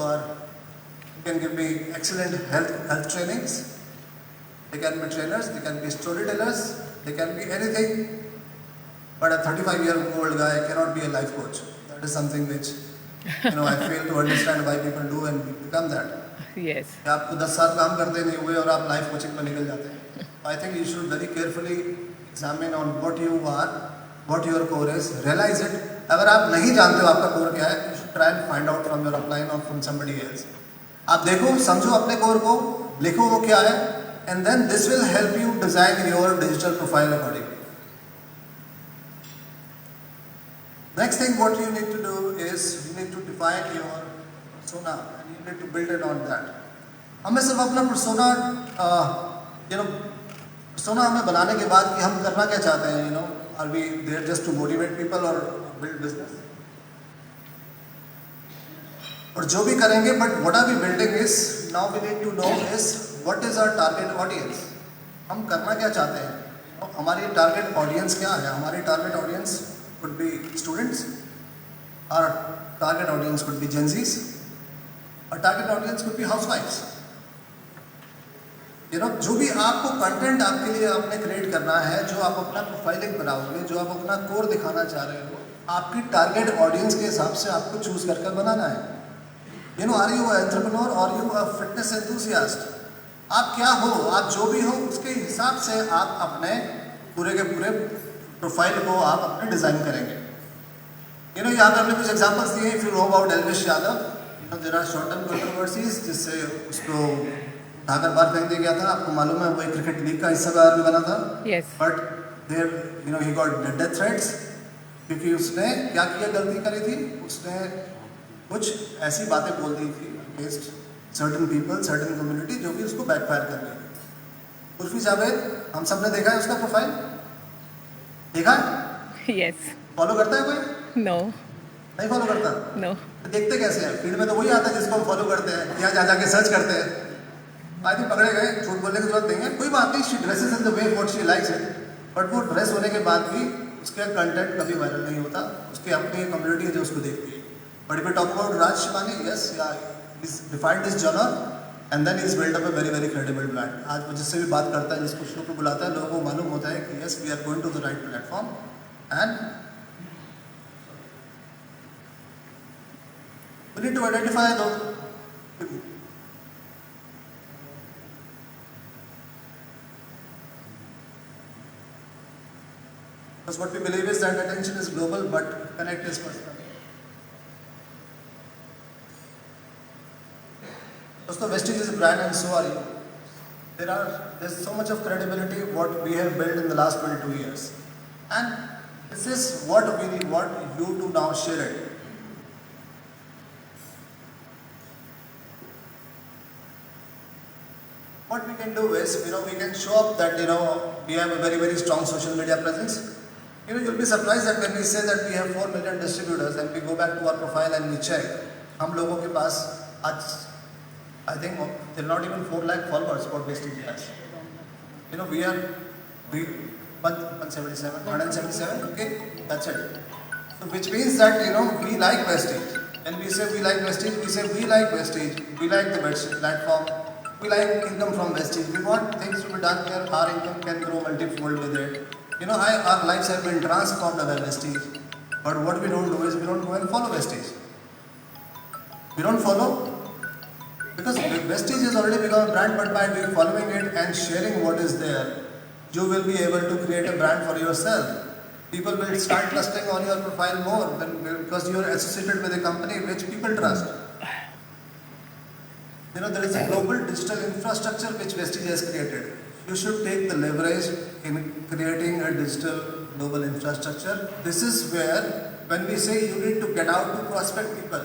can give me excellent health trainings, they can be trainers, they can be storytellers, they can be anything, but a 35-year-old guy cannot be a life coach. That is something which I fail to understand why people do and become that. Yes. कि आपको 10 साल काम करते नहीं हुए और आप life coaching में निकल जाते हैं। I think you should very carefully examine on what you are, what your core is, realise it. अगर आप नहीं जानते हो आपका कोर क्या है, you should try and find out from your upline और फ्रॉम समबडी एल्स। आप देखो, समझो अपने कोर को, लिखो वो क्या है, and then this will help you design your digital profile accordingly. Next thing what you need to do is you need to define your persona and you need to build it on that. हमें सिर्फ अपना persona persona हमें बनाने के बाद कि हम करना क्या चाहते हैं, are we there just to motivate people or build business? और जो भी करेंगे, but what are we building is now we need to know is what is our target audience. हम करना क्या चाहते हैं, हमारी target audience क्या है। हमारी target audience could be students, our target audience could be Gen Zs, और target audience could be housewives. जो भी आपको कंटेंट आपके लिए आपने क्रिएट करना है, जो आप अपना प्रोफाइलिंग बनाओगे, जो आप अपना कोर दिखाना चाह रहे हो, आपकी टारगेट ऑडियंस के हिसाब से आपको चूज कर बनाना है। आर यू एंटरप्रेन्योर और यू अ फिटनेस एंथुसियास्ट? आप क्या हो, आप जो भी हो उसके हिसाब से आप अपने पूरे के पूरे प्रोफाइल को आप अपने डिजाइन करेंगे। यहाँ पे हमने कुछ एग्जांपल्स दिए। If you know about Elvish Yadav, there are short term controversies जिससे उसको उठाकर बाहर फेंक दिया गया था। आपको मालूम है वो एक क्रिकेट लीग का हिस्सा भी बना था। Yes. But there he got death threats क्योंकि उसने क्या किया, गलती करी थी, उसने कुछ ऐसी बातें बोल दी थी against certain people, certain community, जो कि उसको बैकफायर कर गई। उर्फी जावेद, हम सब ने देखा है उसका प्रोफाइल, देखा है? Yes. फॉलो करता है कोई? No. नहीं फॉलो करता? No. देखते कैसे हैं? फील्ड में तो वही आता है जिसको हम फॉलो करते हैं, यहाँ जा जाके सर्च करते हैं। आई थिंक पकड़े गए, झूठ बोलने की जरूरत नहीं है। कोई बात नहीं, she dresses in the way what she likes it, but वो ड्रेस होने के बाद भी उसका कंटेंट कभी वायरल नहीं होता। उसकी अपनी कम्युनिटी है जो उसको देखती है। But if you talk about Raj Shivani, yes, he's defined this genre and then he's built up a very very credible brand. आज वो जिससे भी बात करता है, जिसको शो पे बुलाता है, लोगों को मालूम होता है कि yes, we are going to the right platform and we need to identify those people. Because what we believe is that attention is global but connect is personal. Dosto, Vestige is a brand and so are you. There's so much of credibility what we have built in the last 22 years. And this is what we need, what you do now, share it. What we can do is, we can show up that, we have a very, very strong social media presence. You'll be surprised that when we say that we have 4 million distributors and we go back to our profile and we check, हम लोगों के पास आज, I think there are not even 4 lakh followers what Vestige has. We are 177, okay, that's it. So which means that, we like Vestige. And we say we like Vestige, we say we like Vestige, we like the Vestige platform. We like income from Vestige. We want things to be done where our income can grow multifold with it. Our lives have been transformed by Vestige. But what we don't do is we don't go and follow Vestige. We don't follow because Vestige has already become a brand, but by following it and sharing what is there, you will be able to create a brand for yourself. People will start trusting on your profile more because you are associated with a company which people trust. There is a global digital infrastructure which Vestige has created. You should take the leverage in creating a digital global infrastructure. This is where, when we say you need to get out to prospect people,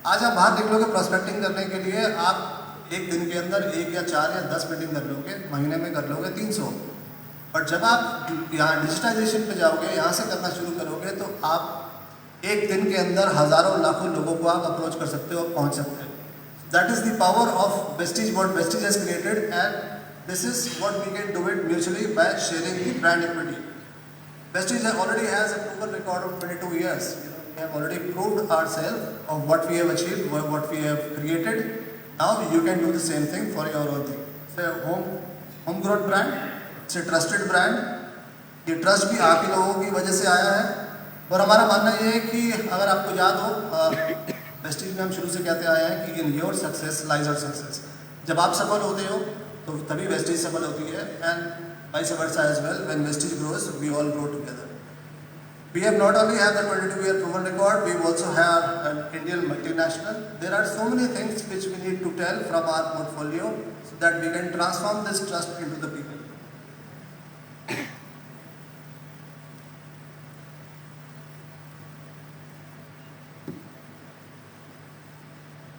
आज आप बाहर निकलोगे prospecting करने के लिए, आप एक दिन के अंदर 1 या 4 या 10 मीटिंग कर लोगे, महीने में कर लोगे 300। और जब आप यहाँ डिजिटाइजेशन पे जाओगे, यहाँ से करना शुरू करोगे, तो आप एक दिन के अंदर हज़ारों लाखों लोगों को आप अप्रोच कर सकते हो, पहुँच सकते हो। That is the power of Vestige, what Vestige has created, and this is what we can do it mutually by sharing the brand equity. Vestige already has a proven record of 22 years. We have already proved ourselves of what we have achieved, what we have created. Now you can do the same thing for your own thing. It's a homegrown brand. It's a trusted brand. ये trust भी आप ही लोगों की वजह से आया है। और हमारा मानना ये है कि अगर आपको याद हो, वेस्टीज में हम शुरू से कहते आए हैं कि in your success lies our success. जब आप सफल होते हो तो तभी वेस्टीज सफल होती है, and vice versa as well. When Vestige grows, we all grow together. We have not only have the 22-year proven record, we also have an Indian multinational. There are so many things which we need to tell from our portfolio so that we can transform this trust into the people.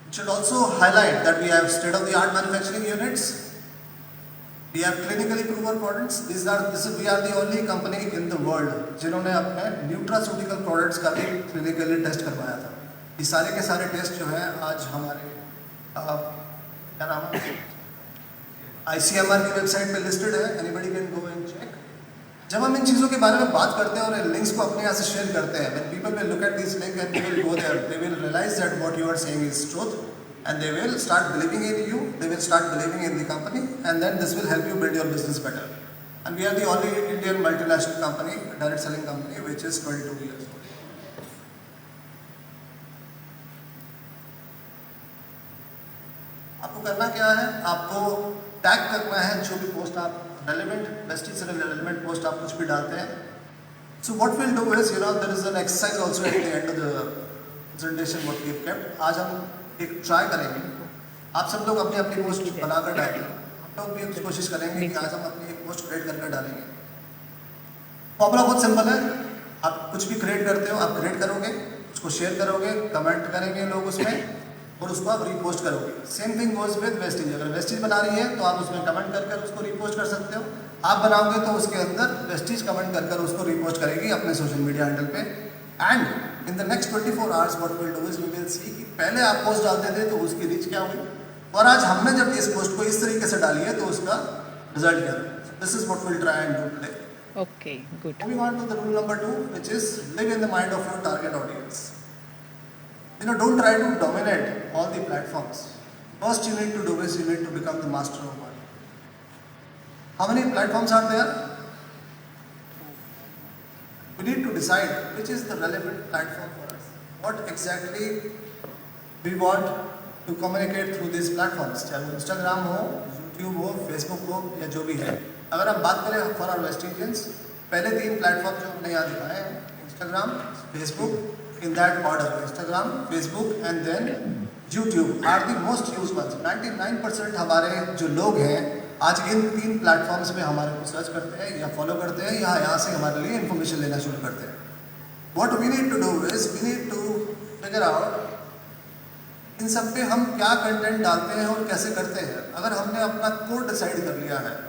It should also highlight that we have state-of-the-art manufacturing units. We have clinically proven products. We are the only company in the world जिन्होंने अपने nutraceutical products का भी clinically test करवाया था। ये सारे के सारे टेस्ट जो हैं आज हमारे क्या नाम है, ICMR की वेबसाइट पे लिस्टेड है। Anybody can go and check. जब हम इन चीज़ों के बारे में बात करते हैं और इन लिंक्स को अपने यहाँ से शेयर करते हैं, when people will look at this link and they will go there, they will realize that what you are saying is truth. And they will start believing in you, they will start believing in the company, and then this will help you build your business better. And we are the only Indian multinational company, direct selling company, which is 22 years old. आपको करना क्या है, आपको tag करना है जो भी post आप रेलेवेंट, वेस्टीज से रेलेवेंट पोस्ट आप कुछ भी डालते हैं। So what we'll do is, there is an exercise also at the end of the presentation what we have kept. आज हम एक ट्राई करेंगे, आप सब लोग अपनी अपनी पोस्ट बनाकर डालेंगे, हम लोग भी कोशिश करेंगे कि आज हम अपनी एक पोस्ट क्रिएट करके डालेंगे। फॉर्मूला बहुत सिंपल है, आप कुछ भी क्रिएट करते हो, आप क्रिएट करोगे, उसको शेयर करोगे, कमेंट करेंगे लोग उसमें, और उसको आप रीपोस्ट करोगे। Same thing goes with Vestige. अगर वेस्टीज बना रही है तो आप उसमें कमेंट कर उसको रीपोस्ट कर सकते हो। आप बनाओगे तो उसके अंदर वेस्टीज कमेंट कर उसको रीपोस्ट करेगी अपने सोशल मीडिया हैंडल पे। And in the next 24 hours what we will do is we will see कि पहले आप पोस्ट डालते थे तो उसकी रीच क्या हुई, और आज हमने जब इस पोस्ट को इस तरीके से डाली है तो उसका रिजल्ट क्या है। This is what we will try and do today. Okay, good. Moving on to the rule number 2, which is live in the mind of your target audience. Don't try to dominate all the platforms. First you need to do is you need to become the master of one. How many platforms are there? We need to decide which is the relevant platform for us. What exactly we want to communicate through these platforms. चाहे वो Instagram हो, YouTube हो, Facebook हो, या जो भी है। अगर हम बात करें फॉर आवर वेस्ट इंडियंस, पहले 3 प्लेटफॉर्म जो हमने यहाँ दिखाए हैं, Instagram, Facebook, in that order, Instagram, Facebook and then YouTube are the most use ones. 99% हमारे जो लोग हैं आज इन 3 प्लेटफॉर्म्स में हमारे को सर्च करते हैं या फॉलो करते हैं या यहाँ से हमारे लिए इन्फॉर्मेशन लेना शुरू करते हैं। What we need to do is we need to figure out इन सब पे हम क्या कंटेंट डालते हैं और कैसे करते हैं। अगर हमने अपना कोड डिसाइड कर लिया है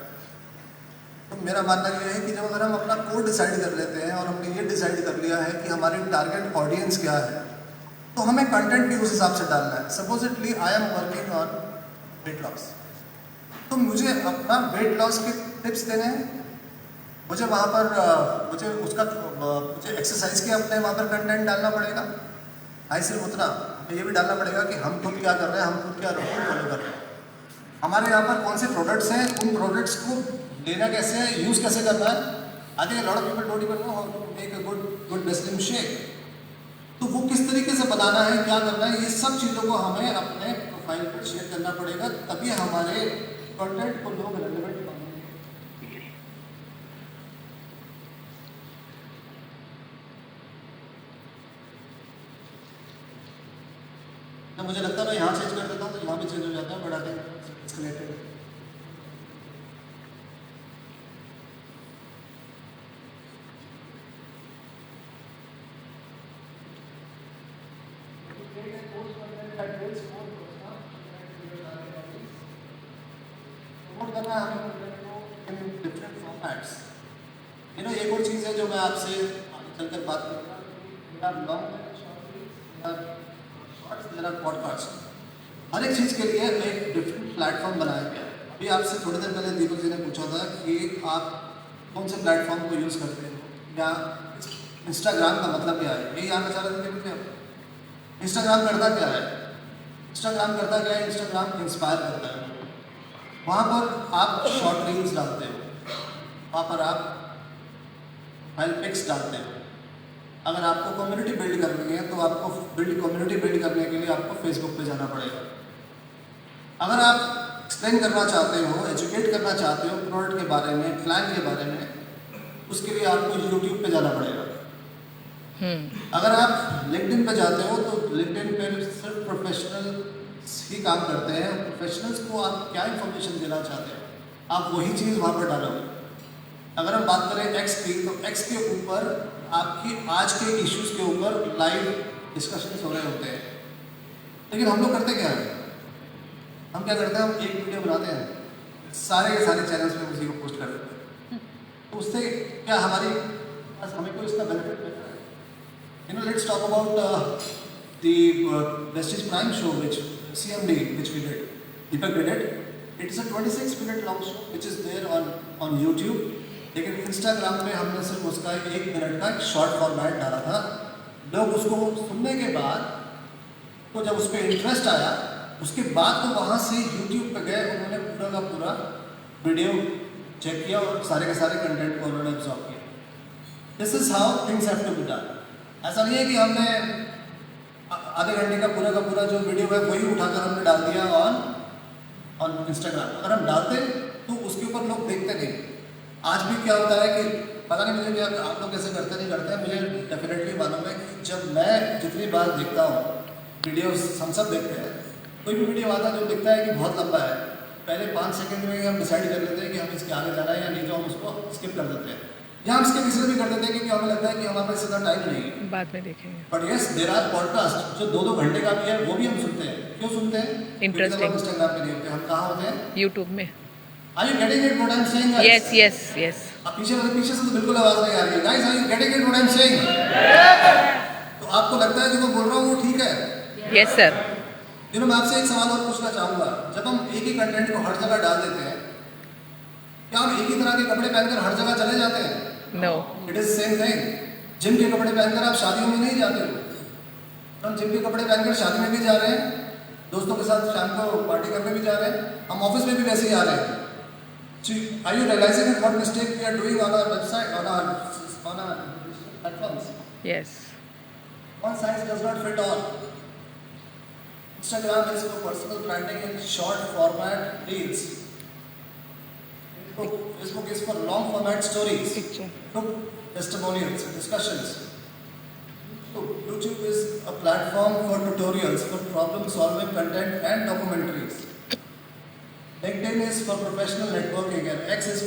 तो मेरा मानना ये है कि जब अगर हम अपना कोड डिसाइड कर लेते हैं और हमने ये डिसाइड कर लिया है कि हमारी टारगेट ऑडियंस क्या है, तो हमें कंटेंट भी उस हिसाब से डालना है। Supposedly I am working on weight loss, तो मुझे अपना वेट लॉस के टिप्स देने हैं, मुझे वहाँ पर मुझे एक्सरसाइज के अपने वहाँ पर कंटेंट डालना पड़ेगा। आई सिर्फ उतना ये भी डालना पड़ेगा कि हम खुद क्या कर रहे हैं, हम खुद क्या रूटीन फॉलो कर रहे हैं, हमारे यहाँ पर कौन से प्रोडक्ट्स हैं, उन प्रोडक्ट्स को लेना कैसे है, यूज़ कैसे करना है। I think lot of people don't even know how to make a good muslin shake. तो वो किस तरीके से बनाना है, क्या करना है, ये सब चीज़ों को हमें अपने प्रोफाइल पर शेयर करना पड़ेगा, तभी हमारे कंटेंट को लोग रेलेवेंट बनाएंगे। मुझे लगता है मैं यहाँ चेंज कर देता हूँ तो यहाँ भी चेंज हो जाता है, but I think it's connected. करना है हमें in different formats. You know एक और चीज़ है जो मैं आपसे आगे चलकर बात करूँगा, long shorts, there are podcast. हर एक चीज़ के लिए एक डिफरेंट प्लेटफॉर्म बनाया गया है। अभी आपसे थोड़ी देर पहले दीपक जी ने पूछा था कि आप कौन से प्लेटफॉर्म को यूज़ करते हो या इंस्टाग्राम का मतलब क्या है, यही जानना चाह रहे थे मुझे। इंस्टाग्राम करता क्या है? इंस्टाग्राम करता क्या है? इंस्टाग्राम इंस्पायर करता है। वहाँ पर आप शॉर्ट रील्स डालते हो, वहाँ पर आप फाइल पिक्स डालते हो। अगर आपको कम्युनिटी बिल्ड करनी है तो आपको कम्युनिटी बिल्ड करने के लिए आपको फेसबुक पे जाना पड़ेगा। अगर आप एक्सप्लेन करना चाहते हो, एजुकेट करना चाहते हो प्रोडक्ट के बारे में, प्लान के बारे में, उसके लिए आपको यूट्यूब पे जाना पड़ेगा। अगर आप लिंक्डइन पे जाते हो तो लिंक्डइन पे सिर्फ प्रोफेशनल ही काम करते हैं। प्रोफेशनल्स को आप क्या इन्फॉर्मेशन देना चाहते हो, आप वही चीज़ वहाँ पर डालोगे। अगर हम बात करें एक्स की, तो एक्स के ऊपर आपकी आज के इश्यूज़ के ऊपर लाइव डिस्कशंस हो रहे होते हैं। लेकिन हम लोग करते क्या हैं? हम क्या करते हैं? हम एक वीडियो बनाते हैं, सारे के सारे चैनल्स पे उसी को पोस्ट कर देते हैं। तो उससे क्या हमें कोई इसका बेनिफिट मिलता है? You know, let's talk about the wastage prime show which CMD which we did, Deepak did it. It is a 26-minute long show which is there on YouTube. लेकिन इंस्टाग्राम पे हमने सिर्फ उसका 1 मिनट का एक short format डाला था। लोग उसको सुनने के बाद तो जब उस पर इंटरेस्ट आया, उसके बाद तो वहाँ से यूट्यूब पे गए, उन्होंने पूरा का पूरा वीडियो चेक किया और सारे के सारे कंटेंट को उन्होंने एब्जॉर्ब किया। This is how things have to be done. ऐसा नहीं है कि हमने आधे घंटे का पूरा जो वीडियो है वही उठाकर हमने डाल दिया ऑन इंस्टाग्राम। अगर हम डालते तो उसके ऊपर लोग देखते नहीं। आज भी क्या होता है कि पता नहीं मुझे क्या आप लोग कैसे करते नहीं करते हैं, मुझे डेफिनेटली मालूम है कि जब मैं जितनी बार देखता हूँ वीडियोस, हम सब देखते हैं, कोई भी वीडियो आता है जो दिखता है कि बहुत लंबा है, पहले 5 सेकंड में हम डिसाइड कर लेते हैं कि हम इसके आगे जाना है या नहीं, तो हम उसको स्किप कर देते हैं या हम स्किप इसलिए भी कर देते हैं क्योंकि हमें लगता है कि हमारे पास इतना टाइम नहीं है। बाद में देखेंगे। But yes, there are podcast जो 2-2 घंटे का भी है, वो भी हम सुनते हैं। क्यों सुनते हैं? Interesting. इंस्टाग्राम पे नहीं होते, हम कहाँ होते हैं? YouTube में। Are you getting it what I'm saying? guys? Yes, yes, yes. अब पीछे से तो बिल्कुल आवाज नहीं आ रही है। Guys, are you getting it what I'm saying? तो आपको लगता है जो मैं बोल रहा हूँ वो ठीक है? Yes, sir. मैं आपसे एक सवाल और पूछना चाहूँगा। जब हम एक ही कंटेंट को हर जगह डाल देते हैं, क्या हम एक ही तरह के कपड़े पहनकर हर जगह चले जाते हैं? No. It is same thing. Gym के कपड़े पहनकर आप शादियों में नहीं जाते हो। हम जिम के कपड़े पहनकर शादी में भी जा रहे हैं, दोस्तों के साथ शाम को पार्टी करने भी जा रहे हैं, हम ऑफिस में भी वैसे ही आ रहे हैं। Are you realizing what mistake we are doing on our website, on our platforms? Yes. One size does not fit all. Instagram is for personal branding in short format reels. Facebook is for long format stories, Picture. testimonials and discussions. So YouTube is a platform for tutorials, for problem solving content and documentaries. LinkedIn is for professional networking and X is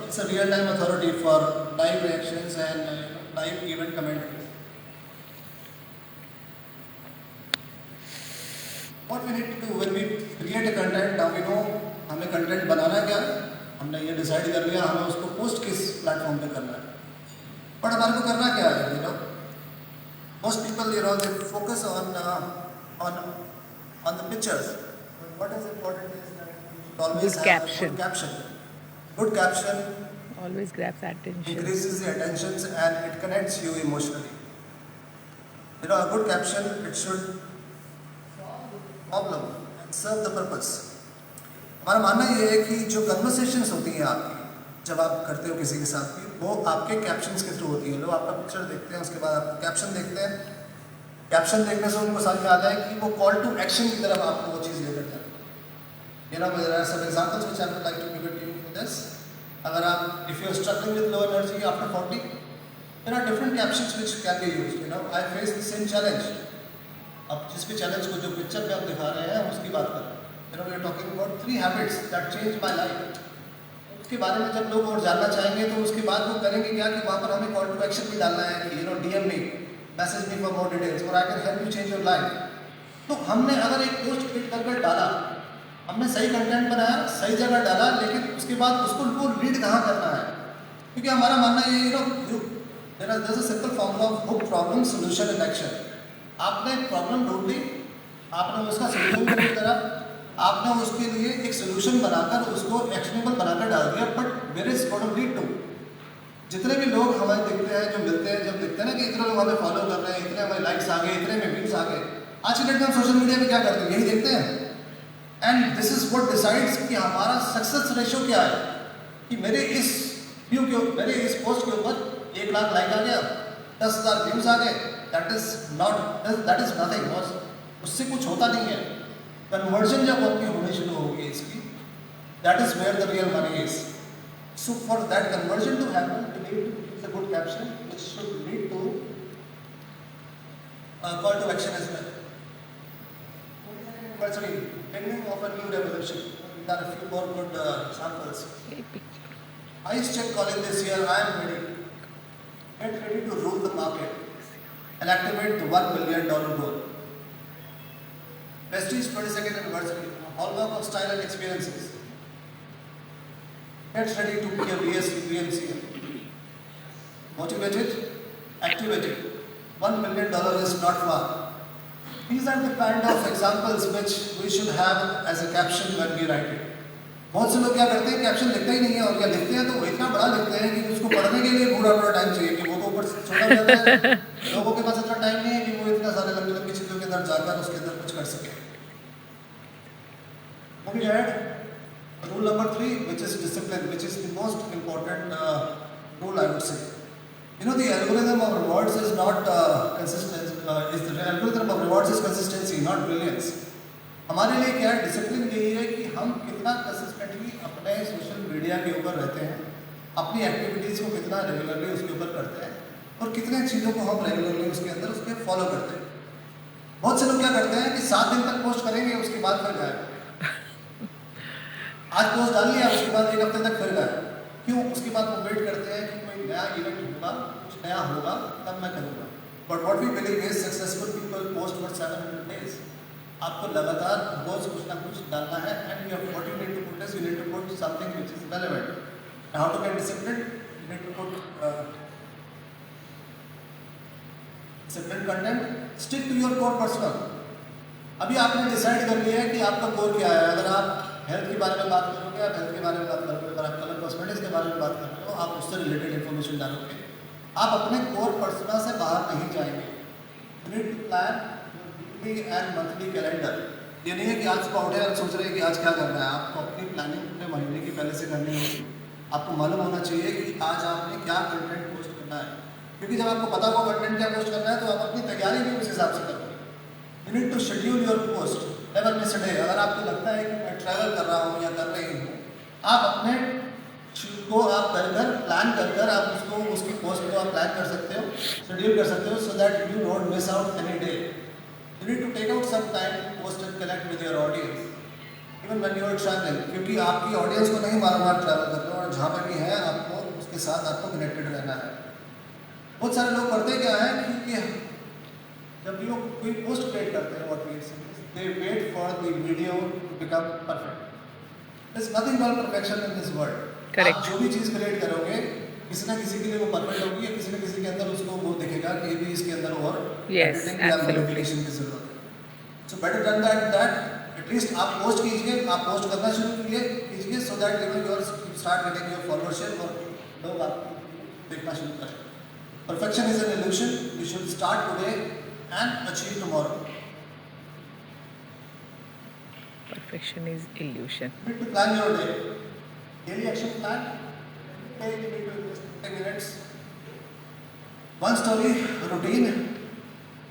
it's a real time authority for live reactions and live event commentaries. What we need to do when we create a content, now we know हमें content बनाना क्या है, हमने ये decide कर लिया, हमें उसको post किस प्लेटफॉर्म पे करना है। बट हमारे को करना क्या है? Most people they focus on the pictures. But what is important is that you should always Good have a caption. good caption. Good caption Always grabs attention. increases the attention and it connects you emotionally. A good caption, it should solve the problem and serve the purpose. हमारा मानना ये है कि जो conversations होती हैं आपकी, जब आप करते हो किसी के साथ भी, वो आपके कैप्शंस के थ्रू होती है। लोग आपका पिक्चर देखते हैं, उसके बाद आपका कैप्शन देखते हैं। कैप्शन देखने से उनको समझ में आता है कि वो कॉल टू एक्शन की तरफ आपको वो चीज़ लेकर जाए। there are some examples which I would like to give it to you for this. अगर आप, if you are struggling with low energy after 40, there are different captions which can be used. I face the same challenge. अब जिस भी challenge को जो picture में आप दिखा रहे हैं उसकी बात करें। we are talking about 3 habits that changed my life. उसके बारे में जब लोग और जानना चाहेंगे तो उसके बाद वो करेंगे क्या कि वहाँ पर हमें कॉल टू एक्शन भी डालना है कि DM me, message me for more details or I can help you change your life. तो हमने अगर एक पोस्ट क्लिक कर डाला हमने सही कंटेंट बनाया, सही जगह डाला, लेकिन उसके बाद उसको वो रीड कहाँ करना है, क्योंकि हमारा मानना ये there is a simple formula of book problem solution and action. आपने प्रॉब्लम ढूंढ ली, आपने उसका सोल्यूशन क्रिएट करा, आपने उसके लिए एक सोल्यूशन बनाकर उसको एक्शनेबल बनाकर डाल दिया, but where is what lead to. जितने भी लोग हमें देखते हैं, जो मिलते हैं, जब देखते हैं ना कि इतने लोग हमें फॉलो कर रहे हैं, इतने हमें लाइक्स आ गए, इतने में व्यूज आ गए, आज की डेट में हम सोशल मीडिया पे क्या करते हैं, यही देखते हैं। And this is what decides कि हमारा सक्सेस रेशियो क्या है, कि मेरे इस पोस्ट के ऊपर 1 लाख लाइक आ गया, 10,000 व्यूज आ गए, दैट इज नथिंग बॉस, उससे कुछ होता नहीं है। कन्वर्जन जब आपकी होनी शुरू होगी इसकी, that is where the real money is. So for that conversion to happen, we need to use a good caption which should lead to a call to action as well. Actually, beginning of a new revolution. There are a few more good examples. Ice check calling this year, I am ready. Get ready to rule the market and activate the $1 billion goal. Prestige 22nd anniversary, hallmark of style and experiences. Get ready to be a VMCM. Motivated, activated. $1 million is not far. These are the kind of examples which we should have as a caption when we write it. बहुत से लोग क्या करते हैं, caption लिखते ही नहीं है, और क्या लिखते हैं तो वो इतना बड़ा लिखते हैं कि उसको पढ़ने के लिए पूरा टाइम चाहिए, कि वो तो ऊपर छोटा हो जाता है, लोगों के पास इतना टाइम नहीं है कि वो इतना सारे लंबी लंबी चीज़ों के अंदर जाकर उसके अंदर कुछ कर सके। Moving ahead. Rule number 3, which is discipline, which is the most important rule, I would say. The algorithm of rewards is not consistent. The algorithm of rewards is consistency, not brilliance. हमारे लिए क्या है, discipline यही है कि हम कितना consistently अपने सोशल मीडिया के ऊपर रहते हैं, अपनी एक्टिविटीज़ को कितना रेगुलरली उसके ऊपर करते हैं, और कितने चीज़ों को हम रेगुलरली उसके अंदर उसके फॉलो करते हैं। बहुत से लोग क्या करते हैं कि 7 दिन तक पोस्ट करेंगे, उसके बाद फिर गायब। आज पोस्ट डाल लिया, उसके बाद 1 हफ्ते तक फिर गए, क्यों? उसके बाद वो वेट करते हैं कि कोई नया इवेंट होगा, कुछ नया होगा, तब मैं करूँगा। But what we believe is successful people post for 700 days. आपको लगातार रोज कुछ ना कुछ डालना है, and you have what you need to put is, you need to put something which is relevant. How to get discipline? You need to put discipline content, stick to your core personal. अभी आपने decide कर लिया है कि आपका core क्या है। अगर आप हेल्थ के बारे में बात करोगे, आप हेल्थ के बारे में बात करोगे, अगर आप कलर कॉस्मेटिक्स के बारे में बात कर रहे हो, आप उससे रिलेटेड इन्फॉर्मेशन डालोगे, आप अपने कोर पर्सना से बाहर नहीं जाएंगे। You need to plan weekly and monthly calendar. ये नहीं है कि आज सुबह उठे और सोच रहे हैं कि आज क्या करना है, आपको अपनी प्लानिंग अपने महीने की पहले से करनी होगी। आपको मालूम होना चाहिए कि आज आपने क्या कंटेंट पोस्ट करना है, क्योंकि जब आपको पता होगा कंटेंट क्या पोस्ट करना है, तो आप अपनी तैयारी भी उस हिसाब से करोगे। You need to schedule your post, never miss a day. अगर आपको लगता है कि मैं ट्रैवल कर रहा हूँ या कर रही हूँ, आप अपने को आप प्लान कर आप उसको, उसकी पोस्ट को आप प्लान कर सकते हो, शेड्यूल कर सकते हो, so that you don't miss out any day. You need to take out some time to post and connect with your audience even when you are travelling, क्योंकि आपकी ऑडियंस को नहीं मालूम आप ट्रैवल कर रहे हो, और जहाँ पर भी है आपको उसके साथ आपको कनेक्टेड रहना है। बहुत सारे लोग करते क्या है कि जब भी लोग कोई पोस्ट क्रिएट करते हैं, व्हाट वी से they wait for the video to become perfect. There's nothing called perfection in this world. Correct. आप जो भी चीज़ क्रिएट करोगे, किसी ना किसी के लिए वो परफेक्ट होगी, या किसी न किसी के अंदर उसको वो दिखेगा कि ये भी इसके अंदर और Yes, editing या absolutely. modification की जरूरत है। So better done that at least आप पोस्ट कीजिए, आप पोस्ट करना शुरू कीजिए, सो that you start getting your followership और लोग आपको देखना शुरू करें। Perfection is an illusion. You should start today and achieve tomorrow. Perfection is illusion. You need to plan your day. Daily action plan. Daily you need to invest 10 minutes. One story routine.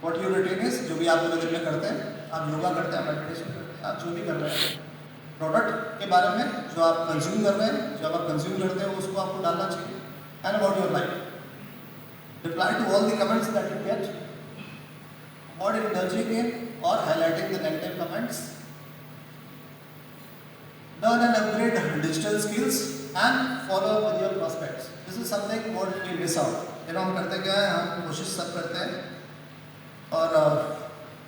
What your routine is, जो भी आप पूरे दिन में करते हैं, आप योगा करते हैं, मेडिटेशन करते हैं, आप जो भी कर रहे हैं, प्रोडक्ट के बारे में जो आप कंज्यूम कर रहे हैं, जब आप कंज्यूम करते हैं उसको आपको डालना चाहिए. And about your life. Reply to all the comments that you get. Avoid indulging in or highlighting the negative comments. Learn and upgrade digital skills and follow up with your prospects. This is something what we miss out. हम करते क्या है, हम कोशिश सब करते हैं और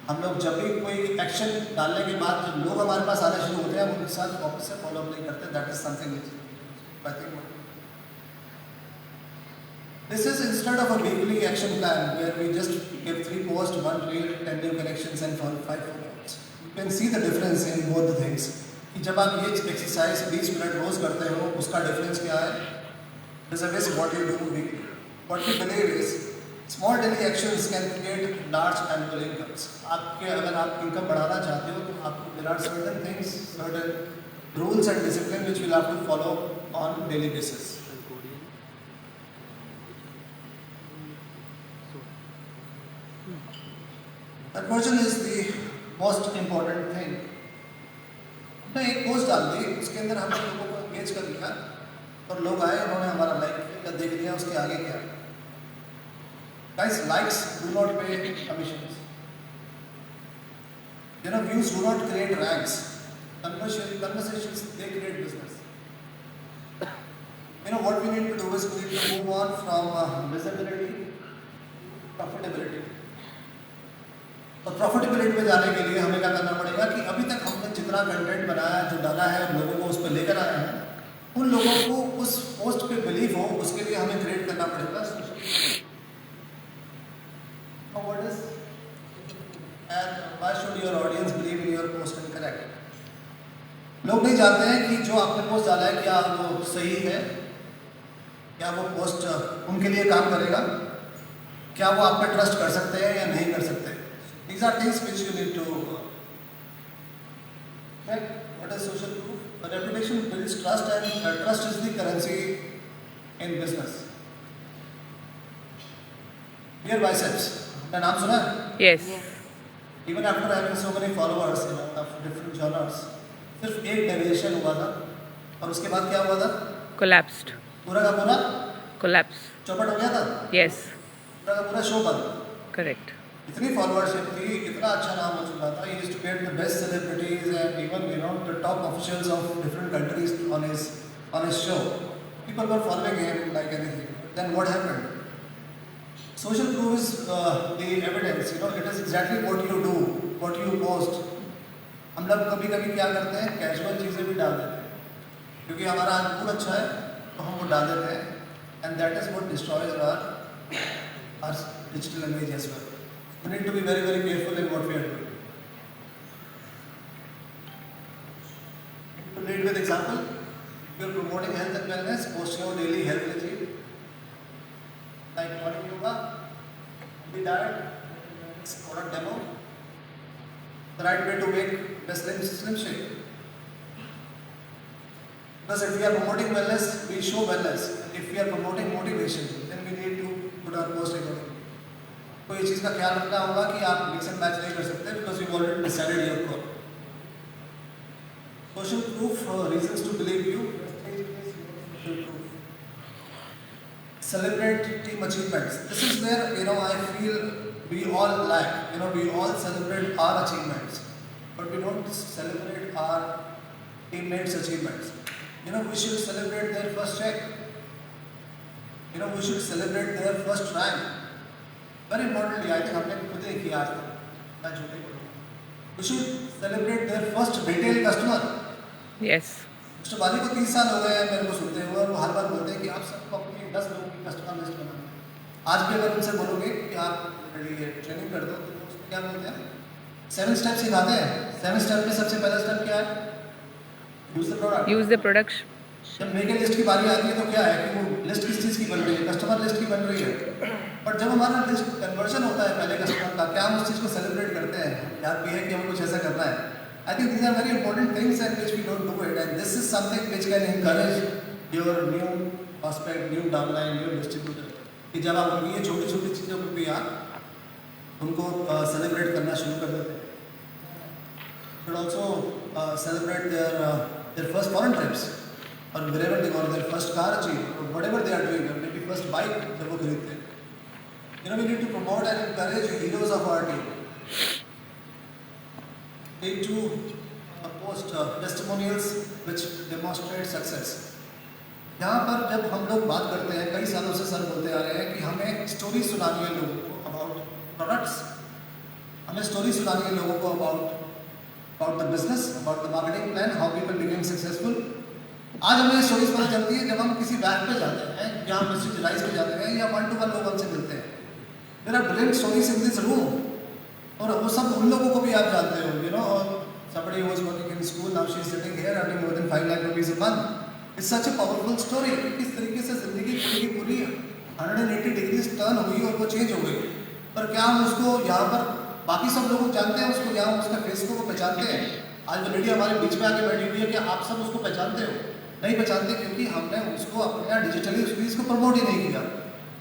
हम लोग जब भी कोई एक्शन डालने के बाद जब लोग हमारे पास आने शुरू होते हैं, हम एक साथ वापस से फॉलो अप नहीं करते, that is something which I think this is instead of a weekly action plan where we just give 3 posts, 1 reel, 10 new connections and 5 follow-ups. You can see the difference in both the things. कि जब आप ये exercise 20 minute रोज करते हो, उसका difference क्या है? This is what you do weekly. What we believe is small daily actions can create large annual incomes. आपके अगर आप इनकम बढ़ाना चाहते हो तो आपको there are certain things, certain rules and discipline which we'll have to follow on daily basis. Conversion is the most important thing. हमने एक पोस्ट डाल दी, उसके अंदर हमने लोगों को एंगेज कर लिया और लोग आए, उन्होंने हमारा लाइक किया, देख लिया, उसके आगे क्या? Guys, likes do not pay commissions. Views do not create ranks. Conversations, they create business. What we need to do is we need to move on from visibility to profitability. और profitability में जाने के लिए हमें क्या करना पड़ेगा कि अभी तक हमने जितना कंटेंट बनाया, जो डाला है, लोगों को उस पर लेकर आए हैं, उन लोगों को उस पोस्ट पे बिलीव हो, उसके लिए हमें क्रिएट करना पड़ेगा what is and why should your audience believe in your post and correct. लोग नहीं जानते हैं कि जो आपने पोस्ट डाला है क्या वो सही है, क्या वो पोस्ट उनके लिए काम करेगा, क्या वो आप पे ट्रस्ट कर सकते हैं या नहीं कर सकते। These are things which you need to check. What is social proof? A reputation builds trust, and trust is the currency in business. Dear biceps, आपने नाम सुना है? Yes. Even after having so many followers, of different genres, सिर्फ एक deviation हुआ था और उसके बाद क्या हुआ था? Collapsed. पूरा का पूरा Collapse. चौपट हो गया था। Yes. पूरा का पूरा शो बंद। Correct. इतनी फॉलोअरशिप थी, इतना अच्छा नाम हो चुका था, he used to get the best celebrities and even the top officials of different countries on his show. People were following him like anything. Then what happened? Social proof is the evidence. It is exactly what you do, what you post. हम लोग कभी कभी क्या करते हैं, casual चीज़ें भी डाल देते हैं क्योंकि हमारा मूड अच्छा है तो हम वो डाल देते हैं, and that is what destroys our digital image as well. We need to be very, very careful in what we are doing. To lead with example, if you are promoting health and wellness, post your daily health regime, like morning yoga, healthy diet, product demo, the right way to make the slim shape. Because if we are promoting wellness, we show wellness. If we are promoting motivation, then we need to put our post accordingly. तो ये चीज़ का ख्याल रखना होगा कि आप mix and match नहीं कर सकते because you already decided your call. Social proof reasons to believe you. Celebrate team achievements. This is where I feel we all lack. We all celebrate our achievements, but we don't celebrate our teammates' achievements. We should celebrate their first check. We should celebrate their first rank. Very importantly, I think हमने खुद ही किया आज तक, मैं झूठे बोलूँ। We should celebrate their first retail customer. Yes. Mister Bali को 30 साल हो गए हैं मेरे को सुनते हुए, वो हर बार बोलते हैं कि आप सबको अपनी 10 लोगों की कस्टमर लिस्ट बनाना है। आज भी अगर उनसे बोलोगे कि आप ट्रेनिंग कर दो तो उसमें क्या बोलते हैं? 7 स्टेप सिखाते हैं। 7 स्टेप में सबसे पहला स्टेप क्या है? Use the product. Use the product. जब मेरे लिस्ट की बारी आती है तो क्या है कि वो लिस्ट किस चीज़ की बन रही है? कस्टमर लिस्ट की बन रही है। बट जब हमारा लिस्ट कन्वर्जन होता है पहले कस्टमर का, क्या हम उस चीज़ को सेलिब्रेट करते हैं? याद भी है कि हमें कुछ ऐसा करना है। I think these are very important things and which we don't do it, and this is something which can encourage your new prospect, new downline, new distributor, कि जब आप उनकी ये छोटी छोटी चीज़ों को भी आप उनको सेलिब्रेट करना शुरू कर देते हैं। Should also celebrate their first foreign trips, or wherever they go, their first car achieved, or whatever they are doing, or maybe first bike जब वो खरीदते हैं। We need to promote and encourage heroes of our team. We need to post testimonials which demonstrate success. यहाँ पर जब हम लोग बात करते हैं, कई सालों से सर बोलते आ रहे हैं कि हमें स्टोरी सुनानी है लोगों को अबाउट प्रोडक्ट्स, हमें स्टोरी सुनानी है लोगों को about the business, about the marketing plan, how people becoming successful. आज हमें स्टोरीज पता चलती है जब हम किसी बैग पे जाते हैं या मिस्टर राइस पे जाते हैं या 1-to-1 लोग हमसे मिलते हैं। There are brilliant stories in this room, और वो सब उन लोगों को भी आप जानते हो, you know, somebody who was working in school, now she is sitting here earning more than 5 lakh rupees a month. It's such a powerful story। किस तरीके से जिंदगी पूरी की पूरी 180 डिग्रीज टर्न हुई और वो चेंज हो गई। पर क्या हम उसको यहाँ पर बाकी सब लोग जानते हैं उसको, यहाँ उसका फेस को वो पहचानते हैं? आज वो लेडी हमारे बीच में आके बैठी हुई है, क्या आप सब उसको पहचानते हो? नहीं पहचानते, क्योंकि हमने उसको अपने यहाँ डिजिटली उसको प्रमोट ही नहीं किया।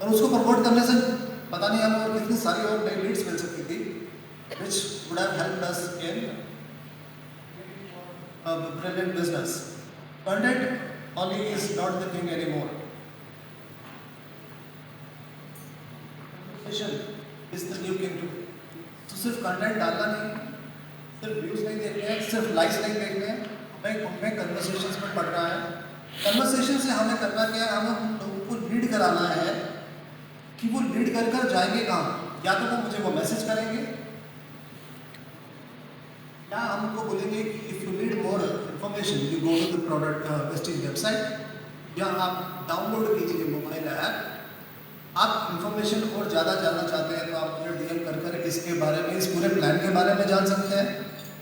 और उसको प्रमोट करने से पता नहीं हमें कितनी सारी और नई लीड्स मिल सकती थी, which would have helped us in a brilliant business. Content only is not the thing anymore. Conversation is the new king to। तो सिर्फ कंटेंट डालना नहीं, सिर्फ व्यूज नहीं देखने हैं, सिर्फ लाइक्स नहीं देखने हैं, हमें उनमें कन्वर्सेशंस में पढ़ना है। कन्वर्सेशन से हमें करना क्या है, हमें उन लोगों को लीड कराना है कि वो लीड कर कर जाएंगे कहाँ। या तो वो मुझे वो मैसेज करेंगे, या हमको बोलेंगे कि if you need more information you go to the product Vestige website, या आप डाउनलोड कीजिए मोबाइल ऐप। आप इंफॉर्मेशन और ज़्यादा जानना चाहते हैं तो आप मुझे डीएम कर कर इसके बारे में, इस पूरे प्लान के बारे में जान सकते हैं,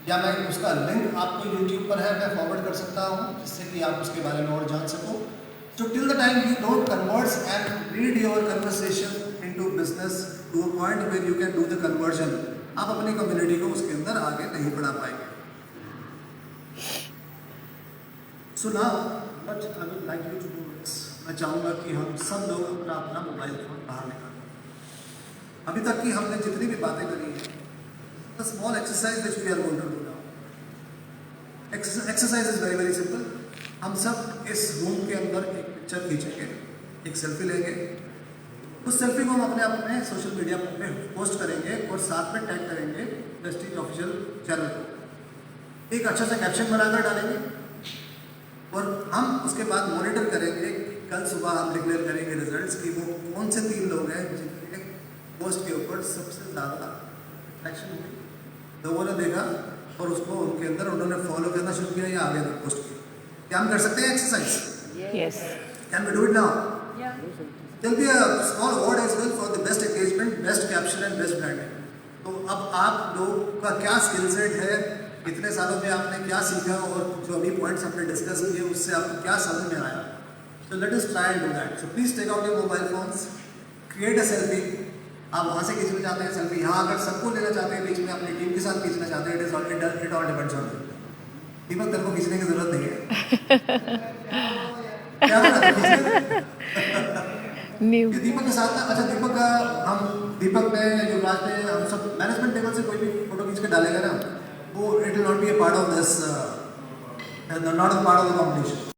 या मैं उसका लिंक आपको यूट्यूब पर है मैं फॉरवर्ड कर सकता हूँ जिससे कि आप उसके बारे में और जान सको। So till the time you don't converse and lead your conversation into business to a point where you can do the conversion, आप अपनी कम्युनिटी को उसके अंदर आगे नहीं बढ़ा पाएंगे। So now what I would like you to do is, मैं चाहूँगा कि हम सब लोग अपना अपना मोबाइल फोन बाहर निकालें। अभी तक की हमने जितनी भी बातें करी है, the small exercise which we are going to do now, exercise is very very simple। हम सब इस रूम के अंदर एक पिक्चर खींचेंगे, एक सेल्फी लेंगे, उस सेल्फी को हम अपने अपने सोशल मीडिया पे पोस्ट करेंगे और साथ में टैग करेंगे वेस्टिज ऑफिशियल चैनल को। एक अच्छा सा कैप्शन बनाकर डालेंगे और हम उसके बाद मॉनिटर करेंगे कि कल सुबह हम डिक्लेयर करेंगे रिजल्ट्स कि वो कौन से 3 लोग हैं जिनके पोस्ट के ऊपर सबसे ज़्यादा एक्शन हुई, लोगों ने देखा और उसको उनके अंदर उन्होंने फॉलो करना शुरू किया या आगे पोस्ट किया। क्या हम कर सकते हैं exercise? Yes. Can we do it now? Yeah. There'll be a small award as well for the best engagement, best caption and best branding। तो अब आप लोग का क्या स्किल सेट है, इतने सालों में आपने क्या सीखा और जो अभी पॉइंट्स हमने डिस्कस किए उससे आपको क्या समझ में आया। So let us try and do that। So please take out your mobile phones, create a selfie। आप वहाँ से खींचना चाहते हैं सेल्फी, यहाँ अगर सबको लेना चाहते हैं बीच में अपनी टीम के साथ खींचना चाहते हैं, it all depends on you। दीपक तेरे को खींचने की जरूरत नहीं है। क्या बोला था खींचने? New. ये दीपक के साथ ना, अच्छा दीपक का हम दीपक ने युवराज ने हम सब मैनेजमेंट टेबल से कोई भी फोटो खींच के डालेगा ना, वो it will not be a part of this, not a part of the competition.